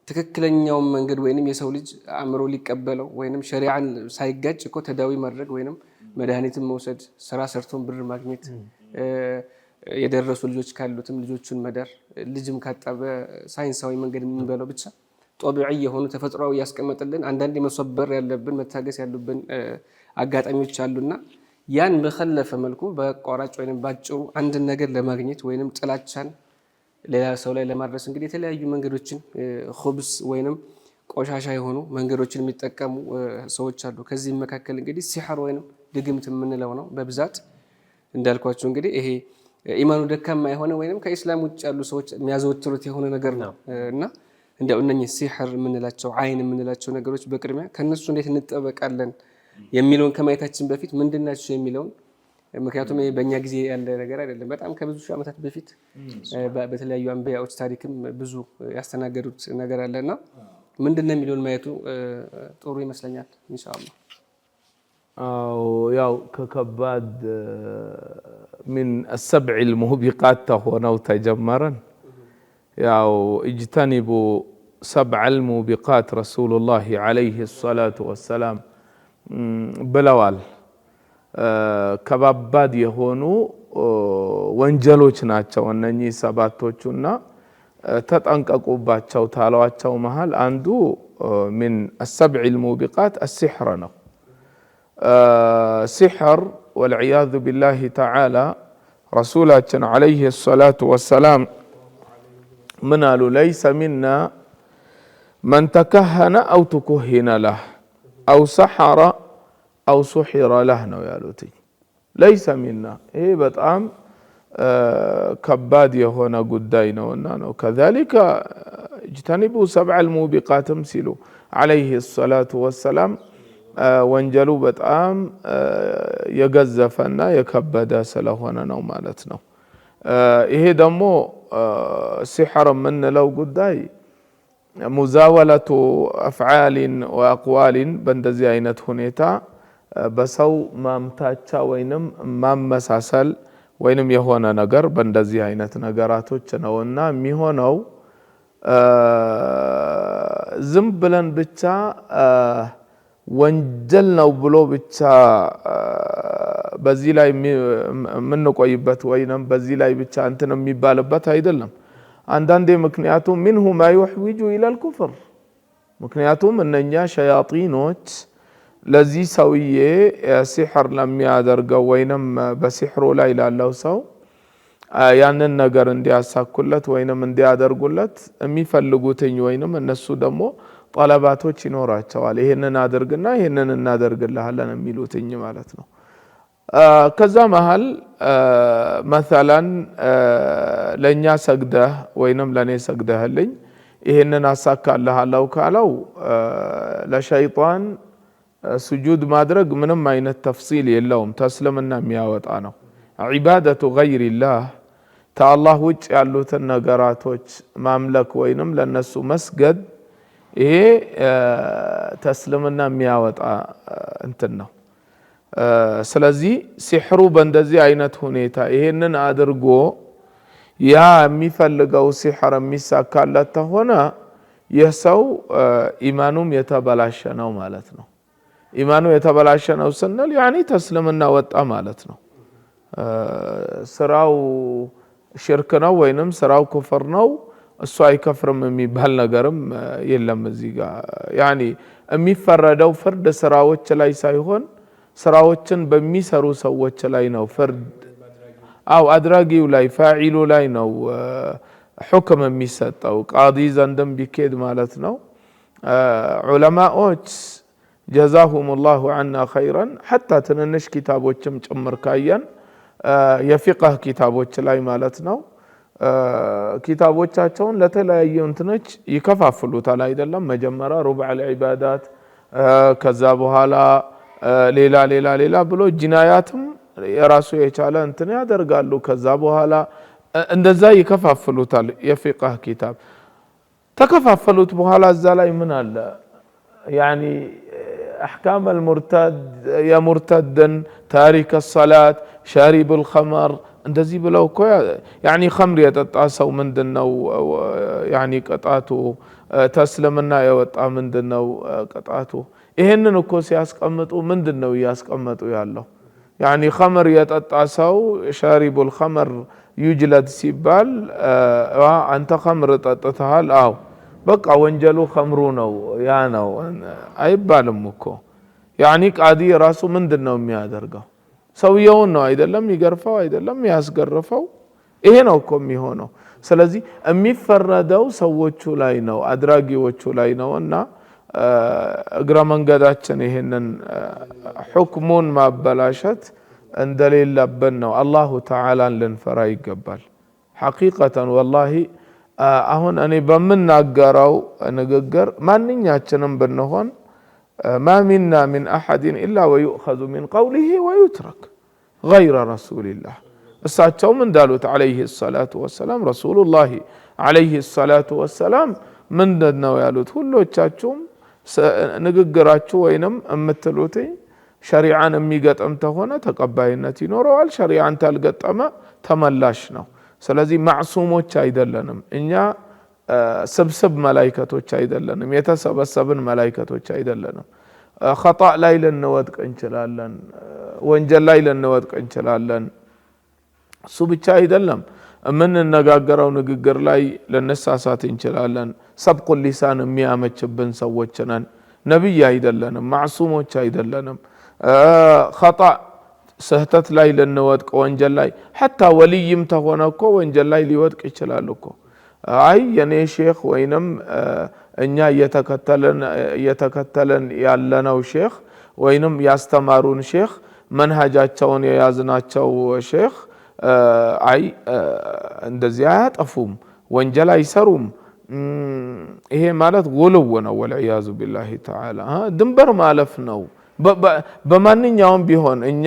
በትክክለኛው መንገድ ወይንም የሰው ልጅ አእምሮ ሊቀበለው ወይንም ሸሪዓን ሳይጋጭ እኮ ተዳዊ ማድረግ ወይንም መድኃኒትን መውሰድ ስራ ሰርቶን ብር ማግኘት የደረሱ ልጆች ካሉትም ልጆቹን መዳር ልጅም ካጣ በሳይንሳዊ መንገድ የምንበለው ብቻ ጦቢዒ የሆኑ ተፈጥሯዊ ያስቀመጥልን አንዳንዴ መሰበር ያለብን መታገስ ያሉብን አጋጣሚዎች አሉና ያን በከለፈ መልኩ በቋራጭ ወይንም ባጭሩ አንድን ነገር ለማግኘት ወይንም ጥላቻን ሌላ ሰው ላይ ለማድረስ እንግዲህ የተለያዩ መንገዶችን ኹብስ ወይንም ቆሻሻ የሆኑ መንገዶችን የሚጠቀሙ ሰዎች አሉ። ከዚህ መካከል እንግዲህ ሲሕር ወይንም ድግምት የምንለው ነው። በብዛት እንዳልኳችሁ እንግዲህ ይሄ ኢማኑ ደካማ የሆነ ወይንም ከኢስላም ውጭ ያሉ ሰዎች የሚያዘወትሩት የሆነ ነገር ነው እና እንዲያው እነኚህ ሲሕር የምንላቸው አይን የምንላቸው ነገሮች በቅድሚያ ከነሱ እንዴት እንጠበቃለን የሚለውን ከማየታችን በፊት ምንድናቸው የሚለውን ምክንያቱም ይሄ በእኛ ጊዜ ያለ ነገር አይደለም። በጣም ከብዙ ሺህ ዓመታት በፊት በተለያዩ አንቢያዎች ታሪክም ብዙ ያስተናገዱት ነገር አለና ምንድነው የሚለውን ማየቱ ጥሩ ይመስለኛል ኢንሻአላህ። አዎ ያው ከከባድ من السبع الموبقات ተሆነው ተጀመረን ያው اجتنبوا سبع الموبقات رسول الله عليه الصلاة والسلام ብለዋል። ከባባድ የሆኑ ወንጀሎች ናቸው እነኚህ ሰባቶቹና ተጠንቀቁባቸው ታሏቸው መሃል አንዱ من السبع الموبقات السحر ነው سحر والعياذ بالله تعالى رسولاتنا عليه الصلاة والسلام من قالوا ليس منا من تكهن أو تكهن له أو سحر أو سحر له ነው ያሉት ليس منا ይሄ በጣም ከባድ የሆነ ጉዳይ ነውና ነው كذلك اجتنبوا سبع الموبقات ሲሉ عليه الصلاة والسلام ወንጀሉ በጣም የገዘፈና የከበደ ስለሆነ ነው ማለት ነው ይሄ ደግሞ ሲሕር የምንለው ጉዳይ ሙዛወለቱ አፍዓሊን ወአቅዋሊን በእንደዚህ አይነት ሁኔታ በሰው ማምታቻ ወይንም ማመሳሰል ወይንም የሆነ ነገር በእንደዚህ አይነት ነገራቶች ነውና የሚሆነው ዝም ብለን ብቻ ወንጀል ነው ብሎ ብቻ በዚህ ላይ ምን ቆይበት ወይንም በዚህ ላይ ብቻ እንትን የሚባልበት አይደለም አንዳንዴ ምክንያቱም منه ما يحوج الى الكفر ምክንያቱም እነኛ ሸያጢኖች ለዚህ ሰውዬ ሲሕር ለሚያደርገው ወይንም በሲሕሩ ላይ ላለው ሰው ያንን ነገር እንዲያሳኩለት ወይንም እንዲያደርጉለት የሚፈልጉትኝ ወይንም እነሱ ደግሞ ጠለባቶች ይኖራቸዋል ይሄንን አድርግና ይሄንን እናደርግልሃለን የሚሉትኝ ማለት ነው ከዛ መሃል مثلا ለኛ ሰግደህ ወይንም ለኔ ሰግደህልኝ ይሄንን አሳካልሃለሁ ካለው ለሸይጣን ስጁድ ማድረግ ምንም አይነት ተፍሲል የለውም ተስልምና የሚያወጣ ነው ዒባደቱ ገይሪላህ ከአላህ ውጭ ያሉትን ነገራቶች ማምለክ ወይንም ለነሱ መስገድ ይሄ ተስልምና የሚያወጣ እንትን ነው ስለዚህ ሲሕሩ በእንደዚህ አይነት ሁኔታ ይሄንን አድርጎ ያ የሚፈልገው ሲሕር የሚሳካለት ሆነ የሰው ኢማኑም የተበላሸ ነው ማለት ነው ኢማኑ የተበላሸ ነው ስንል ያኒ ተስልምና ወጣ ማለት ነው ስራው ሽርክ ነው ወይንም ስራው ኩፍር ነው እሱ አይከፍርም የሚባል ነገርም የለም እዚህ ጋር ያኒ የሚፈረደው ፍርድ ስራዎች ላይ ሳይሆን ስራዎችን በሚሰሩ ሰዎች ላይ ነው ፍርድ አው አድራጊው ላይ ፋዒሉ ላይ ነው ሁክም የሚሰጠው ቃዲ ዘንድም ቢኬድ ማለት ነው ዑለማዎች جزاهم الله عنا خيرا حتى ትንንሽ ኪታቦችም ጭምር ካየን የፊቅህ ኪታቦች ላይ ማለት ነው ኪታቦቻቸውን ለተለያዩ እንትኖች ይከፋፍሉታል አይደለም መጀመሪያ ሩብዕ العبادات ከዛ በኋላ ሌላ ብሎ ጂናያትም የራሱ የቻለ እንትን ያደርጋሉ ከዛ በኋላ እንደዛ ይከፋፍሉታል የፊቅህ ኪታብ ተከፋፈሉት በኋላ እዛ ላይ ምን አለ يعني احكام المرتد يا مرتدا تارك الصلاه شارب الخمر እንደዚህ ብለው እኮ يعني خمر የጠጣ ሰው ምንድነው يعني ቅጣቱ ተስልምና የወጣ ምንድነው ቅጣቱ ይሄንን እኮ ሲያስቀምጡ ምንድነው ያስቀምጡ ያለው يعني خمر የጠጣ ሰው شارب الخمر يجلد ሲባል አንተ خمر ጠጥተሃል አው በቃ ወንጀሉ خمሩ ነው ያ ነው አይባልም እኮ يعني ቃዲ ራሱ ምንድነው የሚያደርገው ሰውየው ነው አይደለም ይገርፈው አይደለም ያስገርፈው ይሄ ነው እኮ የሚሆነው ስለዚህ የሚፈረደው ሰዎቹ ላይ ነው አድራጊዎቹ ላይ ነውና እግረ መንገዳችን ይሄንን ሁክሙን ማበላሸት እንደሌለብን ነው አላሁ ተዓላን ልንፈራ ይገባል ሐቂቀተን ወላሂ አሁን እኔ በመናገረው ንግግር ማንኛችንም ብንሆን ما منا من أحد إلا ويؤخذ من قوله ويترك غير رسول الله እሳቸው ምን ዳሉት عليه الصلاة والسلام رسول الله عليه الصلاة والسلام ምንድነው ያሉት ሁሎቻችሁም ንግግራችሁ ወይንም እምትሉት ሸሪዓን የሚገጥም ተሆነ ተቀባይነት ይኖረዋል ሸሪዓን ታልገጠመ ተመላሽ ነው ስለዚህ ማዕሱሞች አይደለንም እኛ ስብስብ መላእክቶች አይደለንም የተሰበሰብን መላእክቶች አይደለንም خطأ ላይ ልንወድቅ እንችላለን ወንጀል ላይ ልንወድቅ እንችላለን እሱ ብቻ አይደለም የምንነጋገረው ንግግር ላይ ልንሳሳት እንችላለን። ሰብቁ ሊሳን የሚያመችብን ሰዎች ነን። ነብይ አይደለንም፣ ማዕሱሞች አይደለንም። ኸጣእ ስህተት ላይ ልንወድቅ ወንጀል ላይ ሐታ ወልይም ተሆነ እኮ ወንጀል ላይ ሊወድቅ ይችላል እኮ። አይ የኔ ሼክ ወይንም እኛ እየተከተለን ያለነው ሼክ ወይንም ያስተማሩን ሼክ መንሃጃቸውን የያዝናቸው ሼክ አይ እንደዚህ አያጠፉም፣ ወንጀል አይሰሩም። ይሄ ማለት ጉልው ነው። ወልዒያዙ ቢላሂ ተዓላ ድንበር ማለፍ ነው። በማንኛውም ቢሆን እኛ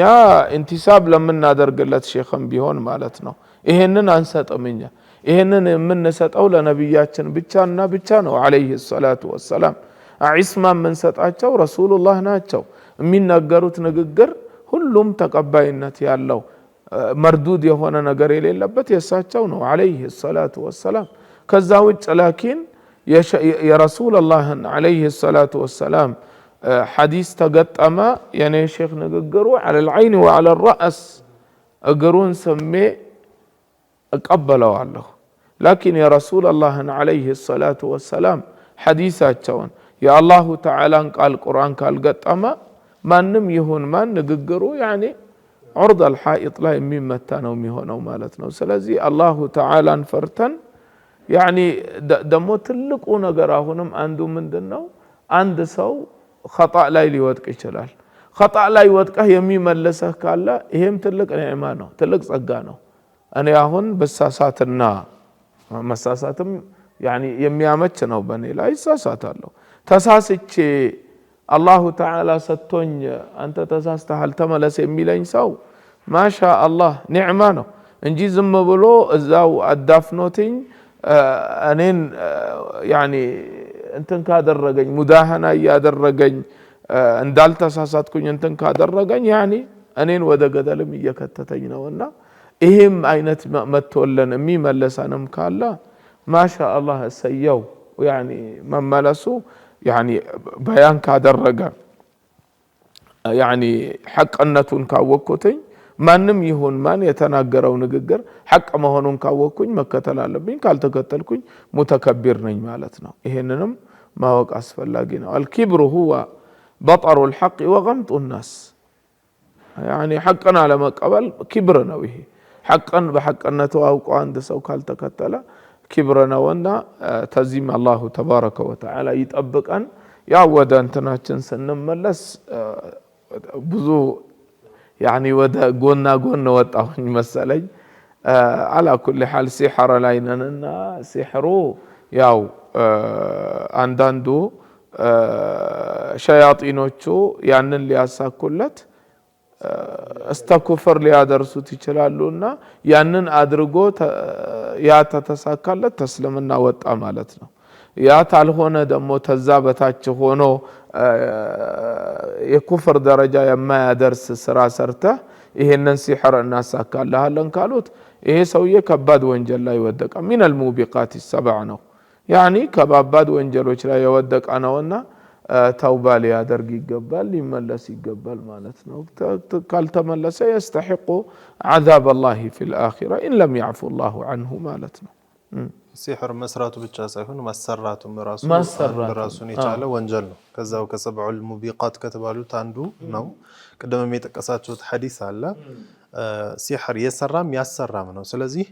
ኢንቲሳብ ለምናደርግለት ሼክም ቢሆን ማለት ነው ይሄንን አንሰጥም። እኛ ይሄንን የምንሰጠው ለነቢያችን ብቻና ብቻ ነው አለይሂ ሰላቱ ወሰላም። ዒስማ የምንሰጣቸው ረሱሉላህ ናቸው። የሚናገሩት ንግግር ሁሉም ተቀባይነት ያለው መርዱድ የሆነ ነገር የሌለበት የእሳቸው ነው አለይሂ ሰላቱ ወሰላም። ከዛ ውጭ ላኪን የረሱሉላህን አለይሂ ሰላቱ ወሰላም ሐዲስ ተገጠመ የኔ ሼክ ንግግሩ ዐለል ዐይን ወዐለል ረእስ እግሩን ስሜ እቀበለዋለሁ። ላኪን የረሱሉላህን ዐለይሂ ሰላቱ ወሰላም ሐዲሳቸውን የአላሁ ተዓላን ቃል ቁርአን ካልገጠመ ማንም ይሁን ማን ንግግሩ ያኒ ዑርደል ሐኢጥ ላይ የሚመታ ነው የሚሆነው ማለት ነው። ስለዚህ አላሁ ተዓላን ፈርተን ያኒ ደግሞ ትልቁ ነገር አሁንም አንዱ ምንድነው አንድ ሰው ኸጣእ ላይ ሊወድቅ ይችላል። ኸጣእ ላይ ወድቀህ የሚመለሰህ ካለ ይሄም ትልቅ ኒዕማ ነው፣ ትልቅ ጸጋ ነው። እኔ አሁን በሳሳትና መሳሳትም ያኒ የሚያመች ነው በእኔ ላይ እሳሳታለሁ። ተሳስቼ አላሁ ተዓላ ሰጥቶኝ አንተ ተሳስተሃል ተመለስ የሚለኝ ሰው ማሻአላህ ኒዕማ ነው እንጂ ዝም ብሎ እዛው አዳፍኖትኝ እኔን ያኒ እንትን ካደረገኝ ሙዳሃና እያደረገኝ እንዳልተሳሳትኩኝ እንትን ካደረገኝ ያኒ እኔን ወደ ገደልም እየከተተኝ ነውና ይሄም አይነት መጥቶልን የሚመለሰንም ካለ ማሻአላህ እሰየው። ያኒ መመለሱ ያኒ በያን ካደረገ ያኒ ሐቅነቱን ካወቅኩትኝ ማንም ይሁን ማን የተናገረው ንግግር ሐቅ መሆኑን ካወቅኩኝ መከተል አለብኝ። ካልተከተልኩኝ ሙተከቢር ነኝ ማለት ነው። ይሄንንም ማወቅ አስፈላጊ ነው። አልኪብሩ ሁወ በጠሩል ሐቅ ወገምጡ ናስ ያኒ ሐቅን አለመቀበል ኪብር ነው። ይሄ ሐቅን በሐቅነቱ አውቆ አንድ ሰው ካልተከተለ ኪብር ነውና ተዚም አላሁ ተባረከ ወተዓላ ይጠብቀን። ያው ወደ እንትናችን ስንመለስ ብዙ ያኒ ወደ ጎና ጎን ወጣሁኝ መሰለኝ። አላ ኩል ሐል ሲሕር ላይ ነንና ሲሕሩ ያው አንዳንዱ ሸያጢኖቹ ያንን ሊያሳኩለት እስተ ኩፍር ሊያደርሱት ይችላሉና ያንን አድርጎ ያ ተተሳካለት ተስልምና ወጣ ማለት ነው። ያ ታልሆነ ደግሞ ተዛ በታች ሆኖ የኩፍር ደረጃ የማያደርስ ስራ ሰርተህ ይሄንን ሲሕር እናሳካልሃለን ካሉት ይሄ ሰውዬ ከባድ ወንጀል ላይ ወደቀ። ሚነል ሙቢቃት ሰብዕ ነው ያኒ ከባባድ ወንጀሎች ላይ የወደቀ ነውና ተውባ ሊያደርግ ይገባል፣ ሊመለስ ይገባል ማለት ነው። ካልተመለሰ يستحق عذاب الله في الآخرة إن لم يعفو الله عنه ማለት ነው። ሲሕር መስራቱ ብቻ ሳይሆን ማሰራቱም ራሱን የቻለ ወንጀል ነው። ከዛው ከሰብዑል ሙቢቃት ከተባሉት አንዱ ነው። ቀደም የጠቀሳችሁት ሐዲስ አለ ሲሕር የሰራም ያሰራም ነው። ስለዚህ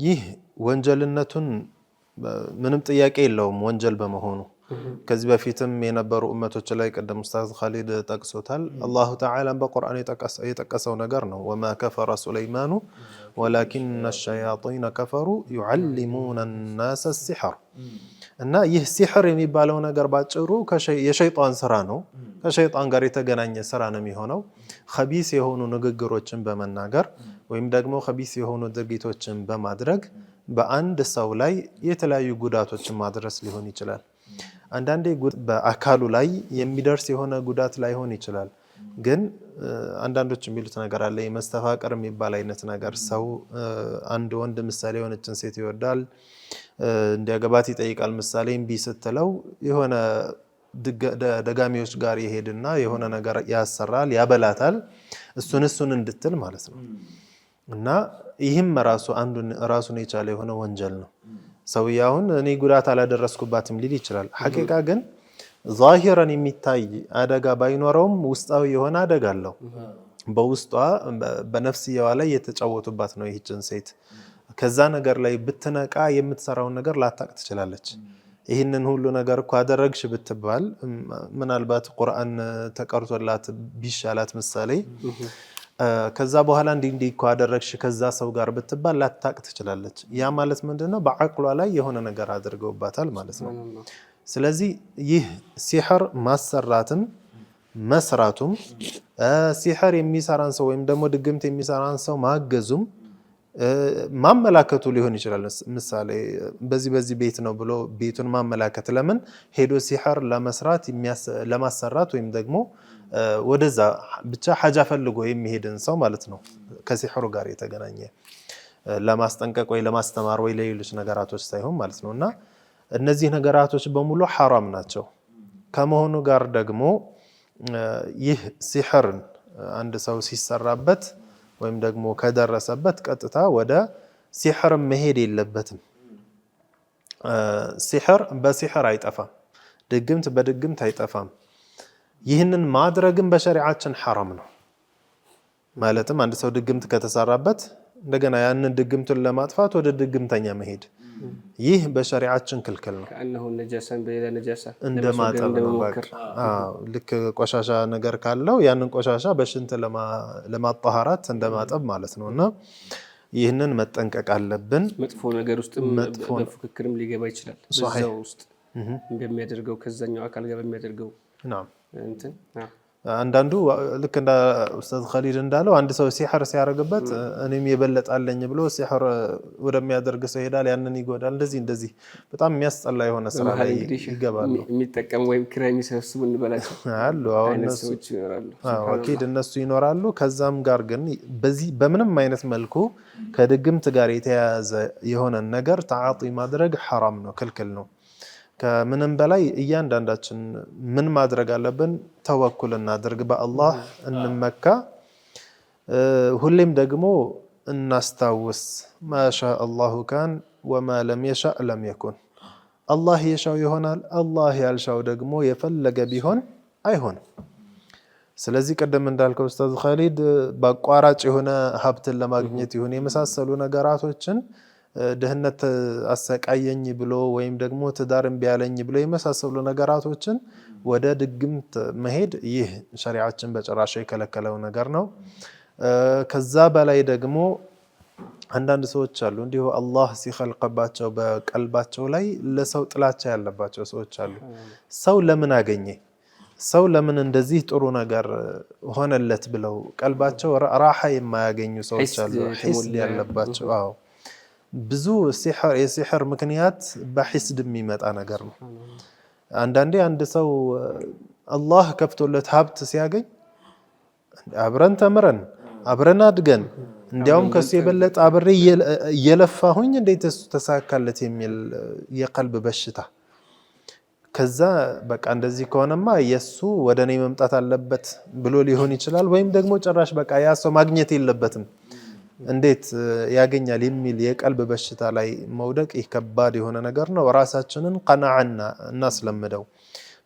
ይህ ወንጀልነቱን ምንም ጥያቄ የለውም ወንጀል በመሆኑ። ከዚህ በፊትም የነበሩ ኡመቶች ላይ ቀደም ኡስታዝ ኻሊድ ጠቅሶታል። አላሁ ተዓላ በቁርአን የጠቀሰው ነገር ነው። ወማ ከፈረ ሱለይማኑ ወላኪነ ሸያጢነ ከፈሩ ዩዓሊሙነ ናሰ ሲሕር። እና ይህ ሲሕር የሚባለው ነገር ባጭሩ የሸይጣን ስራ ነው። ከሸይጣን ጋር የተገናኘ ስራ ነው የሚሆነው። ኸቢስ የሆኑ ንግግሮችን በመናገር ወይም ደግሞ ኸቢስ የሆኑ ድርጊቶችን በማድረግ በአንድ ሰው ላይ የተለያዩ ጉዳቶችን ማድረስ ሊሆን ይችላል። አንዳንዴ በአካሉ ላይ የሚደርስ የሆነ ጉዳት ላይሆን ይችላል። ግን አንዳንዶች የሚሉት ነገር አለ የመስተፋቅር የሚባል አይነት ነገር። ሰው አንድ ወንድ ምሳሌ የሆነችን ሴት ይወዳል፣ እንዲያገባት ይጠይቃል። ምሳሌ እምቢ ስትለው የሆነ ደጋሚዎች ጋር ይሄድና የሆነ ነገር ያሰራል፣ ያበላታል፣ እሱን እንድትል ማለት ነው። እና ይህም ራሱን የቻለ የሆነ ወንጀል ነው። ሰውየውን እኔ ጉዳት አላደረስኩባትም ሊል ይችላል። ሐቂቃ ግን ዛሂረን የሚታይ አደጋ ባይኖረውም ውስጣዊ የሆነ አደጋ አለው። በውስጧ በነፍስያዋ ላይ የተጫወቱባት ነው ይህችን ሴት። ከዛ ነገር ላይ ብትነቃ የምትሰራውን ነገር ላታቅ ትችላለች። ይህንን ሁሉ ነገር እኮ አደረግሽ ብትባል ምናልባት ቁርአን ተቀርቶላት ቢሻላት ምሳሌ ከዛ በኋላ እንዲህ እኮ አደረግሽ ከዛ ሰው ጋር ብትባል ላታቅ ትችላለች። ያ ማለት ምንድነው? በአቅሏ ላይ የሆነ ነገር አድርገውባታል ማለት ነው። ስለዚህ ይህ ሲሕር ማሰራትም መስራቱም ሲሕር የሚሰራን ሰው ወይም ደግሞ ድግምት የሚሰራን ሰው ማገዙም ማመላከቱ ሊሆን ይችላል። ምሳሌ በዚህ ቤት ነው ብሎ ቤቱን ማመላከት። ለምን ሄዶ ሲሕር ለመስራት ለማሰራት ወይም ደግሞ ወደዛ ብቻ ሐጃ ፈልጎ የሚሄድን ሰው ማለት ነው። ከሲሕሩ ጋር የተገናኘ ለማስጠንቀቅ ወይ ለማስተማር ወይ ለሌሎች ነገራቶች ሳይሆን ማለት ነው። እና እነዚህ ነገራቶች በሙሉ ሐራም ናቸው። ከመሆኑ ጋር ደግሞ ይህ ሲሕርን አንድ ሰው ሲሰራበት ወይም ደግሞ ከደረሰበት ቀጥታ ወደ ሲሕር መሄድ የለበትም። ሲሕር በሲሕር አይጠፋም፣ ድግምት በድግምት አይጠፋም። ይህንን ማድረግም በሸሪዓችን ሐራም ነው። ማለትም አንድ ሰው ድግምት ከተሰራበት እንደገና ያንን ድግምቱን ለማጥፋት ወደ ድግምተኛ መሄድ ይህ በሸሪዓችን ክልክል ነው። ከአንሁ ነጃሳን በሌላ ነጃሳ እንደማጠብ ነው። ልክ ቆሻሻ ነገር ካለው ያንን ቆሻሻ በሽንት ለማጣሃራት እንደማጠብ ማለት ነው። እና ይህንን መጠንቀቅ አለብን። መጥፎ ነገር ውስጥ በፉክክርም ሊገባ ይችላል። በዛው ውስጥ እንደሚያደርገው ከዛኛው አካል ጋር በሚያደርገው እንትን አንዳንዱ ልክ እንደ ኡስታዝ ኸሊድ እንዳለው አንድ ሰው ሲሕር ሲያደርግበት እኔም የበለጣለኝ ብሎ ሲሕር ወደሚያደርግ ሰው ይሄዳል፣ ያንን ይጎዳል። እንደዚህ በጣም የሚያስጠላ የሆነ ስራ ላይ ይገባሉ። የሚጠቀሙ ወይም ኪራይ የሚሰብስቡ እንበላቸው አሉ። አኪድ እነሱ ይኖራሉ። ከዛም ጋር ግን በዚህ በምንም አይነት መልኩ ከድግምት ጋር የተያያዘ የሆነ ነገር ተዓጢ ማድረግ ሐራም ነው፣ ክልክል ነው። ከምንም በላይ እያንዳንዳችን ምን ማድረግ አለብን? ተወኩል እናድርግ፣ በአላህ እንመካ። ሁሌም ደግሞ እናስታውስ ማሻ አላሁ ካን ወማ ለም የሻእ ለም የኩን። አላህ የሻው ይሆናል፣ አላህ ያልሻው ደግሞ የፈለገ ቢሆን አይሆንም። ስለዚህ ቀደም እንዳልከው ኡስታዝ ኸሊድ በአቋራጭ የሆነ ሀብትን ለማግኘት ይሁን የመሳሰሉ ነገራቶችን ድህነት አሰቃየኝ ብሎ ወይም ደግሞ ትዳር እምቢ አለኝ ብሎ የመሳሰሉ ነገራቶችን ወደ ድግምት መሄድ ይህ ሸሪዓችን በጭራሽ የከለከለው ነገር ነው። ከዛ በላይ ደግሞ አንዳንድ ሰዎች አሉ እንዲሁ አላህ ሲኸልቅባቸው በቀልባቸው ላይ ለሰው ጥላቻ ያለባቸው ሰዎች አሉ። ሰው ለምን አገኘ፣ ሰው ለምን እንደዚህ ጥሩ ነገር ሆነለት ብለው ቀልባቸው ራሓ የማያገኙ ሰዎች አሉ። ሒስድ ያለባቸው። አዎ ብዙ የሲሕር ምክንያት በሒስድ የሚመጣ ነገር ነው። አንዳንዴ አንድ ሰው አላህ ከፍቶለት ሀብት ሲያገኝ አብረን ተምረን አብረን አድገን እንዲያውም ከሱ የበለጠ አብሬ እየለፋሁኝ እንዴት እሱ ተሳካለት የሚል የቀልብ በሽታ። ከዛ በቃ እንደዚህ ከሆነማ የሱ ወደ እኔ መምጣት አለበት ብሎ ሊሆን ይችላል። ወይም ደግሞ ጭራሽ በቃ ያ ሰው ማግኘት የለበትም እንዴት ያገኛል የሚል የቀልብ በሽታ ላይ መውደቅ ይህ ከባድ የሆነ ነገር ነው። ራሳችንን ቀናዓና እናስለምደው።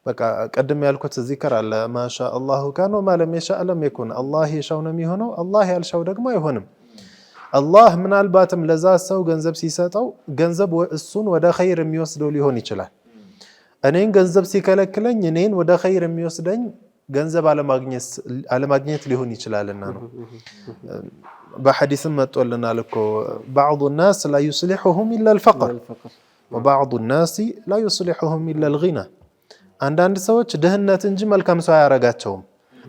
በቃ ቀደም ያልኩት ዚክር አለ ማሻ አላሁ ካን ወማ ለም የሻእ ለም የኩን። አላህ የሻው ነው የሚሆነው፣ አላህ ያልሻው ደግሞ አይሆንም። አላህ ምናልባትም ለዛ ሰው ገንዘብ ሲሰጠው ገንዘብ እሱን ወደ ኸይር የሚወስደው ሊሆን ይችላል። እኔን ገንዘብ ሲከለክለኝ እኔን ወደ ኸይር የሚወስደኝ ገንዘብ አለማግኘት ሊሆን ይችላልና ነው። በሐዲስም መጥቶልናል እኮ ባዕዱ ናስ ላ ዩስሊሑሁም ኢላ አልፈቅር ወባዕዱ ናስ ላ ዩስሊሑሁም ኢላ አልጊና። አንዳንድ ሰዎች ድህነት እንጂ መልካም ሰው አያረጋቸውም።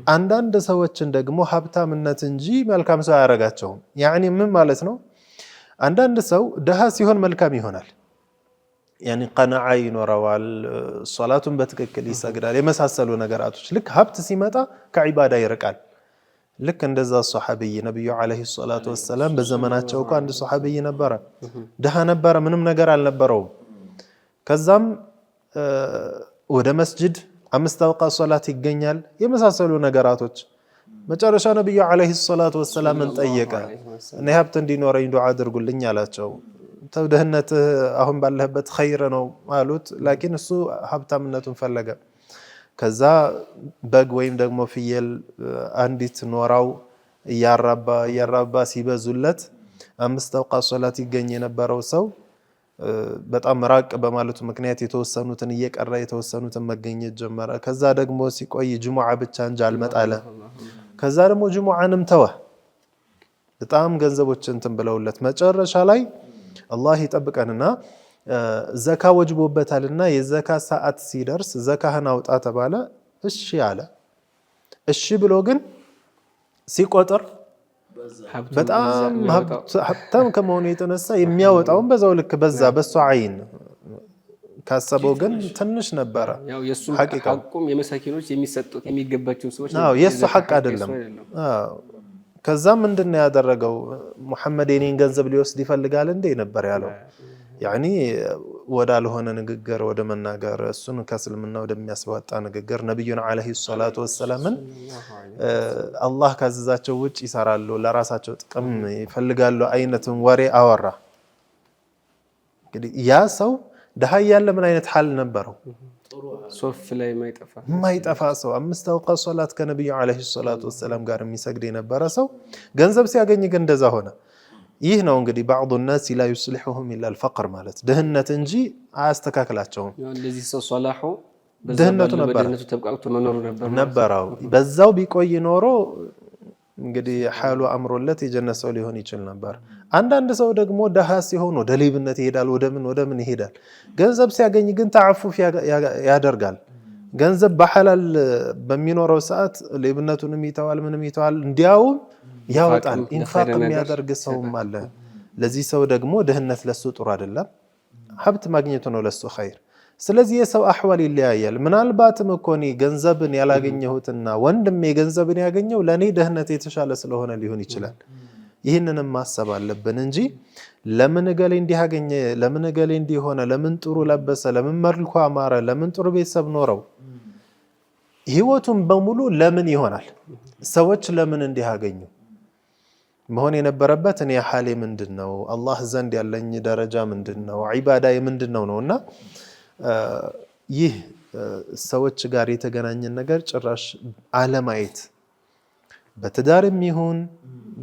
አንዳንድ ሰዎችን ደግሞ ሀብታምነት እንጂ መልካም ሰው አያረጋቸውም። ያኒ ምን ማለት ነው? አንዳንድ ሰው ድሃ ሲሆን መልካም ይሆናል፣ ያኒ ቀናዓ ይኖረዋል፣ ሶላቱን በትክክል ይሰግዳል፣ የመሳሰሉ ነገራቶች። ልክ ሀብት ሲመጣ ከዒባዳ ይርቃል። ልክ እንደዛ ሶሐቢይ ነብዩ አለይሂ ሰላቱ ወሰላም በዘመናቸው እኮ አንድ ሶሐቢይ ነበረ፣ ድሃ ነበረ፣ ምንም ነገር አልነበረውም። ከዛም ወደ መስጂድ 5 አውቃት ሶላት ይገኛል፣ የመሳሰሉ ነገራቶች። መጨረሻ ነብዩ አለይሂ ሰላቱ ወሰላምን ጠየቀ። እኔ ሀብት እንዲኖረኝ ዱዓ አድርጉልኝ አላቸው። ተው ድህነት አሁን ባለህበት ኸይር ነው አሉት። ላኪን እሱ ሀብታምነቱን ፈለገ። ከዛ በግ ወይም ደግሞ ፍየል አንዲት ኖራው እያራባ ሲበዙለት 5 አውቃት ሶላት ይገኝ የነበረው ሰው በጣም ራቅ በማለቱ ምክንያት የተወሰኑትን እየቀረ የተወሰኑትን መገኘት ጀመረ። ከዛ ደግሞ ሲቆይ ጅሙዓ ብቻ እንጂ አልመጣለ። ከዛ ደግሞ ጅሙዓንም ተወ። በጣም ገንዘቦች እንትን ብለውለት መጨረሻ ላይ አላህ ይጠብቀንና ዘካ ወጅቦበታልና የዘካ ሰዓት ሲደርስ ዘካህን አውጣ ተባለ። እሺ አለ። እሺ ብሎ ግን ሲቆጥር በጣም ሀብታም ከመሆኑ የተነሳ የሚያወጣውን በዛው ልክ በዛ በሱ አይን ካሰበው ግን ትንሽ ነበረ። ያው የሱ ሐቁም የመሳኪኖች የሚሰጡት የሚገባቸው ሰዎች ነው የሱ ሐቅ አይደለም። ከዛ ምንድነው ያደረገው? ሙሐመድ የኔን ገንዘብ ሊወስድ ይፈልጋል እንዴ ነበር ያለው። ያኒ ወዳልሆነ ንግግር ወደ መናገር እሱን ከእስልምና ወደሚያስወጣ ንግግር ነብዩን አለይሂ ሰላቱ ወሰላምን አላህ ካዘዛቸው ውጭ ይሰራሉ፣ ለራሳቸው ጥቅም ይፈልጋሉ አይነትን ወሬ አወራ። እንግዲህ ያ ሰው ደሃ ያለ ምን አይነት ሐል ነበረው? ሶፍ ላይ ማይጠፋ ሰው 5 አውቃት ሶላት ከነብዩ አለይሂ ሰላቱ ወሰላም ጋር የሚሰግድ የነበረ ሰው ገንዘብ ሲያገኝ ግን እንደዛ ሆነ። ይህ ነው እንግዲህ بعض الناس لا يصلحهم الا الفقر ማለት ድህነት እንጂ አያስተካክላቸውም። እንደዚህ ሰው ሷላሁ ድህነቱ ተብቃቅቶ መኖሩ ነበረው። በዛው ቢቆይ ኖሮ እንግዲህ ሐሉ አምሮለት የጀነት ሰው ሊሆን ይችል ነበር። አንዳንድ ሰው ደግሞ ደሃ ሲሆን ወደ ሌብነት ይሄዳል፣ ወደ ምን ይሄዳል። ገንዘብ ሲያገኝ ግን ተዓፉፍ ያደርጋል። ገንዘብ በሐላል በሚኖረው ሰዓት ሌብነቱንም ይተዋል፣ ምንም ይተዋል፣ እንዲያውም ያወጣል። ኢንፋቅ የሚያደርግ ሰውም አለ። ለዚህ ሰው ደግሞ ድህነት ለሱ ጥሩ አይደለም፣ ሀብት ማግኘቱ ነው ለሱ ኸይር። ስለዚህ የሰው አህዋል ይለያያል። ምናልባትም እኮ እኔ ገንዘብን ያላገኘሁትና ወንድሜ ገንዘብን ያገኘው ለኔ ድህነት የተሻለ ስለሆነ ሊሆን ይችላል። ይህንንም ማሰብ አለብን እንጂ ለምን ገሌ እንዲህ አገኘ፣ ለምን ገሌ እንዲህ ሆነ፣ ለምን ጥሩ ለበሰ፣ ለምን መልኩ አማረ፣ ለምን ጥሩ ቤተሰብ ኖረው፣ ህይወቱን በሙሉ ለምን ይሆናል? ሰዎች ለምን እንዲህ አገኙ? መሆን የነበረበት እኔ ሐሌ ምንድነው፣ አላህ ዘንድ ያለኝ ደረጃ ምንድነው፣ ዒባዳዬ ምንድነው ነውና ይህ ሰዎች ጋር የተገናኘን ነገር ጭራሽ አለማየት በትዳርም ይሁን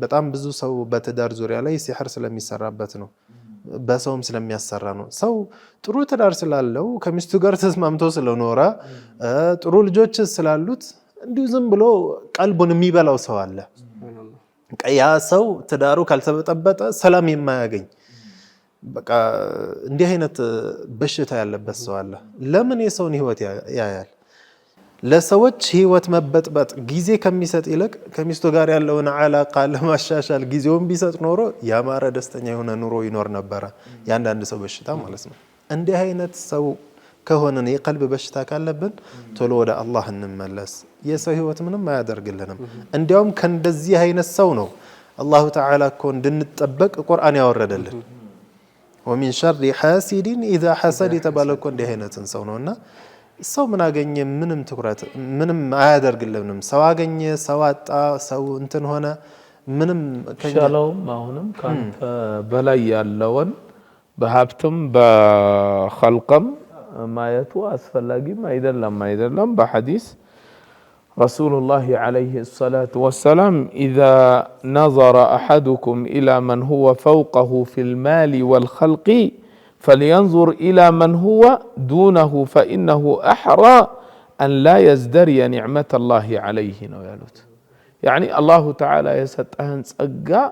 በጣም ብዙ ሰው በትዳር ዙሪያ ላይ ሲህር ስለሚሰራበት ነው፣ በሰውም ስለሚያሰራ ነው። ሰው ጥሩ ትዳር ስላለው ከሚስቱ ጋር ተስማምቶ ስለኖረ ጥሩ ልጆች ስላሉት እንዲሁ ዝም ብሎ ቀልቡን የሚበላው ሰው አለ። ያ ሰው ትዳሩ ካልተበጠበጠ ሰላም የማያገኝ በቃ እንዲህ አይነት በሽታ ያለበት ሰው አለ። ለምን የሰውን ህይወት ያያል? ለሰዎች ህይወት መበጥበጥ ጊዜ ከሚሰጥ ይልቅ ከሚስቱ ጋር ያለውን አላቃ ለማሻሻል ጊዜውን ቢሰጥ ኖሮ ያማረ ደስተኛ የሆነ ኑሮ ይኖር ነበረ። ያንዳንድ ሰው በሽታ ማለት ነው። እንዲህ አይነት ሰው ከሆነን የቀልብ በሽታ ካለብን ቶሎ ወደ አላህ እንመለስ። የሰው ህይወት ምንም አያደርግልንም። እንዲያውም ከእንደዚህ አይነት ሰው ነው አላሁ ተዓላ እኮ እንድንጠበቅ ቁርአን ያወረደልን። ወሚን ሸሪ ሐሲድን ኢዛ ሐሰድ የተባለ እኮ እንዲህ አይነትን ሰው ነውና ሰው ምን አገኘ ምንም ትኩረት ምንም አያደርግልንም። ሰው አገኘ፣ ሰው አጣ፣ ሰው እንትን ሆነ ምንም ከሻለውም አሁንም ካንተ በላይ ያለውን በሀብትም በኸልቅም ማየቱ አስፈላጊም አይደለም። በሐዲስ ረሱሉላህ ዓለይሂ ሰላቱ ወሰላም ኢዛ ነዘረ አሐዱኩም ኢላ መን ሁወ ፈውቀሁ ፊል ማሊ ወልኸልቂ فلينظر إلى من هو دونه فإنه أحرى أن لا يزدري نعمة الله عليه نويلوت. يعني الله تعالى يستهن سقا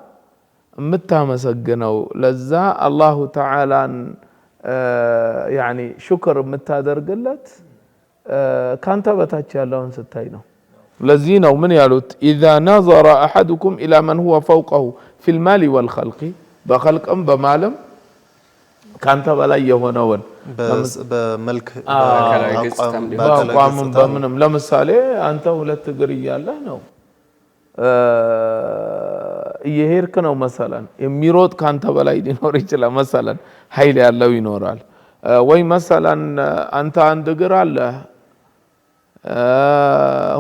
متى مسقنو لزا الله تعالى يعني شكر متى درقلت كان تبتاك يالون ستاينو لزينو من يالوت إذا نظر أحدكم إلى من هو فوقه في المال والخلق بخلق أم بمالم ካንተ በላይ የሆነውን በመልክ በአቋም በምንም ለምሳሌ አንተ 2 እግር እያለህ ነው እየሄድክ ነው መሰለን የሚሮጥ ካንተ በላይ ሊኖር ይችላል። መሰለን ኃይል ያለው ይኖራል ወይ መሰለን አንተ 1 እግር አለ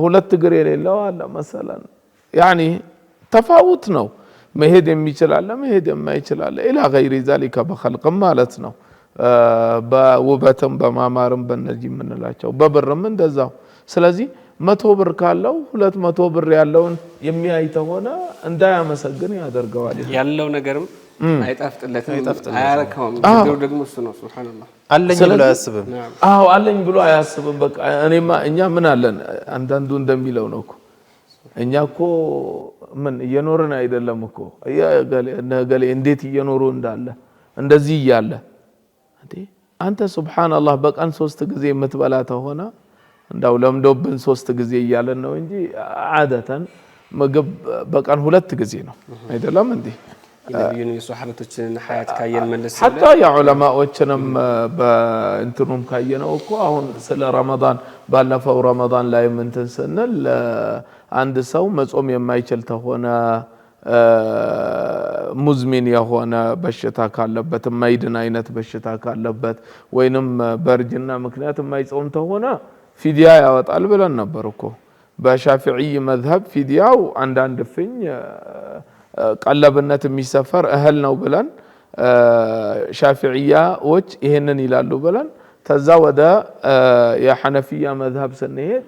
2 እግር የሌለው አለ መሰለን ያኒ ተፋውት ነው መሄድ የሚችላል መሄድ የማይችላል ኢላ ገይሪ ዛሊከ በخلقም ማለት ነው በውበትም በማማርም በእነዚህ የምንላቸው በብርም እንደዛው ስለዚህ 100 ብር ካለው 200 ብር ያለውን የሚያይተ ሆነ እንዳያመሰግን ያደርገዋል ያለው ነገርም አይጣፍጥለትም አያረካውም ችግሩ ደግሞ እሱ ነው ሱብሃንአላህ አለኝ ብሎ አያስብም አዎ አለኝ ብሎ አያስብም በቃ እኛ ምን አለን አንዳንዱ እንደሚለው ነው እኮ እኛ እኮ ምን እየኖርን አይደለም እኮ ነገሌ እንዴት እየኖሩ እንዳለ እንደዚህ ይያለ አንተ ሱብሃንአላህ በቀን 3 ጊዜ የምትበላ ተሆነ እንዳው ለምዶብን 3 ጊዜ ይያለን ነው እንጂ አደተን ምግብ በቀን 2 ጊዜ ነው አይደለም እንዴ የነብዩን የሱሐበቶችን ሐያት ካየን መለስ حتى يا علماءዎችንም በእንትኑም ካየነው እኮ አሁን ስለ ረመዳን ባለፈው ረመዳን ላይ እንትን ስንል አንድ ሰው መጾም የማይችል ተሆነ ሙዝሚን የሆነ በሽታ ካለበት ማይድን አይነት በሽታ ካለበት ወይንም በርጅና ምክንያት የማይጾም ተሆነ ፊዲያ ያወጣል ብለን ነበር እኮ በሻፊዒ መዝሀብ ፊዲያው አንዳንድ ፍኝ ቀለብነት የሚሰፈር እህል ነው ብለን ሻፊዒያዎች ይሄንን ይላሉ ብለን ተዛ ወደ የሐነፊያ መዝሀብ ስንሄድ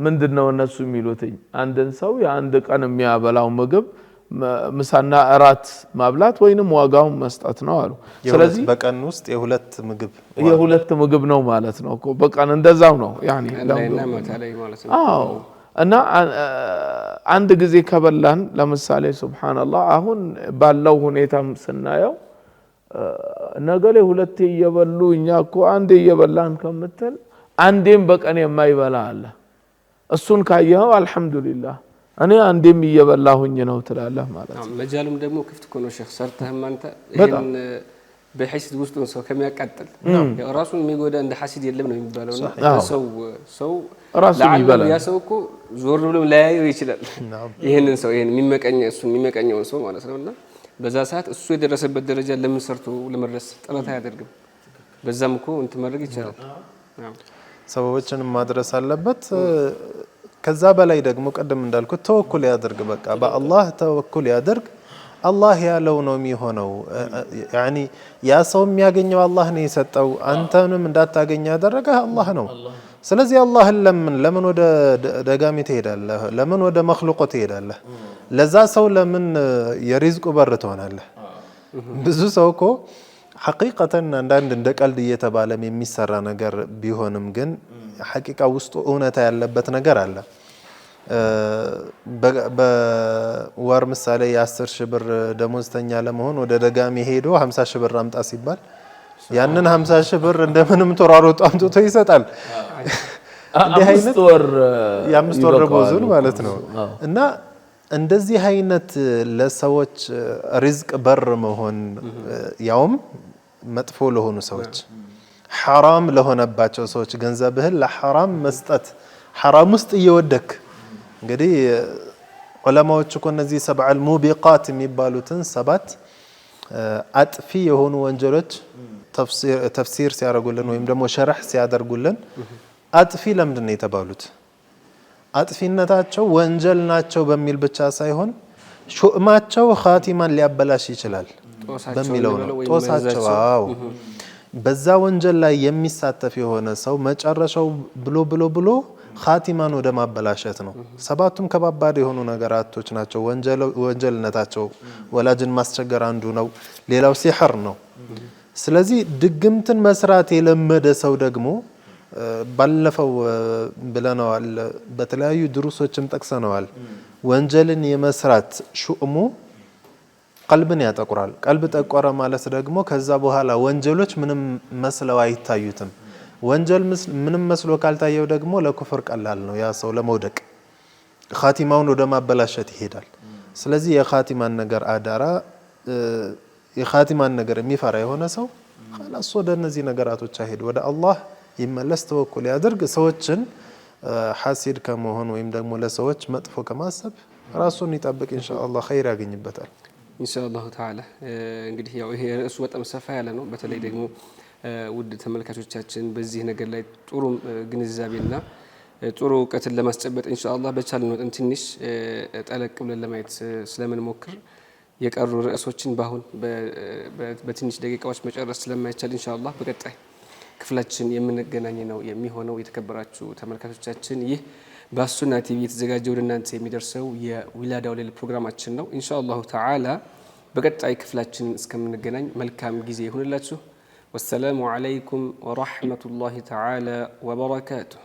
ምንድነው እነሱ የሚሉት አንድን ሰው የአንድ ቀን የሚያበላው ምግብ ምሳና እራት ማብላት ወይንም ዋጋውን መስጠት ነው አሉ ስለዚህ በቀን ውስጥ የሁለት ምግብ ነው ማለት ነው እኮ በቀን እንደዛው ነው ያኒ አዎ እና አንድ ጊዜ ከበላን ለምሳሌ ሱብሃንአላህ አሁን ባለው ሁኔታም ስናየው ነገሌ ሁለቴ እየበሉ እኛ እኮ አንዴ እየበላን ከምትል አንዴም በቀን የማይበላ አለ እሱን ካየው አልহামዱሊላህ እኔ አንዴም እየበላሁኝ ነው ትላለህ ማለት ነው መጃሉም ደግሞ ክፍት እኮ ነው ሼክ ሰርተህም አንተ ይሄን በሐሲድ ውስጥ ሰው ከሚያቃጥል ያው ራሱን የሚጎዳ እንደ ሐሲድ የለም ነው የሚባለውና ሰው ራሱን ይበላል ያ ሰው እኮ ዞር ብሎ ላያየው ይችላል ይሄንን ሰው ይሄን የሚመቀኘው ሰው ማለት ነውና በዛ ሰዓት እሱ የደረሰበት ደረጃ ለምን ሰርቶ ለመድረስ ጥረት አያደርግም በዛም እኮ እንት ማድረግ ይችላል ሰዎችን ማድረስ አለበት ከዛ በላይ ደግሞ ቀደም እንዳልኩት ተወኩል ያደርግ በቃ በአላህ ተወኩል ያደርግ አላህ ያለው ነው የሚሆነው ያኒ ያ ሰው የሚያገኘው አላህ ነው የሰጠው አንተንም እንዳታገኝ ያደረገ አላህ ነው ስለዚህ አላህን ለምን ወደ ደጋሚ ትሄዳለህ ለምን ወደ መخلوق ትሄዳለህ ለዛ ሰው ለምን የሪዝቁ በር ትሆናለህ ብዙ ሰው እኮ ሐቂቀተን አንዳንድ እንደ ቀልድ እየተባለ የሚሰራ ነገር ቢሆንም ግን ሐቂቃ ውስጡ እውነታ ያለበት ነገር አለ በወር ምሳሌ የ10,000 ብር ደሞዝተኛ ለመሆን ወደ ደጋሚ ሄዶ 50,000 ብር አምጣ ሲባል ያንን 50,000 ብር እንደምንም ተሯሩጦ አምጥቶ ይሰጣል እንዲህ አይነት የ5 ወር ደሞዙን ማለት ነው እና እንደዚህ አይነት ለሰዎች ሪዝቅ በር መሆን ያውም መጥፎ ለሆኑ ሰዎች حرام ለሆነባቸው ሰዎች ገንዘብህን ለሐራም መስጠት حرام ውስጥ እየወደክ እንግዲህ ዑለማዎች እኮ እነዚህ 7 الموبقات የሚባሉትን 7 አጥፊ የሆኑ ወንጀሎች ተፍሲር ሲያደርጉልን ወይም ደግሞ ሸርህ ሲያደርጉልን አጥፊ ለምንድን ነው የተባሉት አጥፊነታቸው ወንጀል ናቸው በሚል ብቻ ሳይሆን ሹእማቸው ኻቲማን ሊያበላሽ ይችላል በሚለው ነው ጦሳቸው አዎ በዛ ወንጀል ላይ የሚሳተፍ የሆነ ሰው መጨረሻው ብሎ ኻቲማን ወደ ማበላሸት ነው ሰባቱም ከባባድ የሆኑ ነገራቶች ናቸው ወንጀልነታቸው ወላጅን ማስቸገር አንዱ ነው ሌላው ሲህር ነው ስለዚህ ድግምትን መስራት የለመደ ሰው ደግሞ ባለፈው ብለናል በተለያዩ ድሩሶችም ጠቅሰናል ወንጀልን የመስራት ሹእሙ ቀልብን ያጠቁራል ቀልብ ጠቆረ ማለት ደግሞ ከዛ በኋላ ወንጀሎች ምንም መስለው አይታዩትም ወንጀል ምንም መስሎ ካልታየው ደግሞ ለኩፍር ቀላል ነው ያ ሰው ለመውደቅ ኻቲማውን ወደ ማበላሸት ይሄዳል ስለዚህ የኻቲማን ነገር አዳራ የኻቲማን ነገር የሚፈራ የሆነ ሰው خلاص ወደ እነዚህ ነገራቶች አይሄድ ወደ አላህ ይመለስ ተወኩል ያድርግ ሰዎችን ሐሲድ ከመሆን ወይም ደግሞ ለሰዎች መጥፎ ከማሰብ ራሱን ይጠብቅ ኢንሻአላህ ኸይር ያገኝበታል ኢንሻአላህ ተዓላ እንግዲህ ያው ይሄ ርዕሱ በጣም ሰፋ ያለ ነው በተለይ ደግሞ ውድ ተመልካቾቻችን በዚህ ነገር ላይ ጥሩ ግንዛቤና ጥሩ እውቀትን ለማስጨበጥ ኢንሻአላህ በቻልነው መጠን ትንሽ ጠለቅ ብለን ለማየት ስለምንሞክር የቀሩ ርዕሶችን በአሁን በትንሽ ደቂቃዎች መጨረስ ስለማይቻል ኢንሻአላህ በቀጣይ ክፍላችን የምንገናኝ ነው የሚሆነው። የተከበራችሁ ተመልካቾቻችን ይህ በሱና ቲቪ የተዘጋጀ ወደ እናንተ የሚደርሰው የዊላዳው ሌሊት ፕሮግራማችን ነው። ኢንሻአላሁ ተዓላ በቀጣይ ክፍላችን እስከምንገናኝ መልካም ጊዜ ይሁንላችሁ። ወሰላሙ አለይኩም ወራህመቱላሂ ተዓላ ወበረካቱሁ።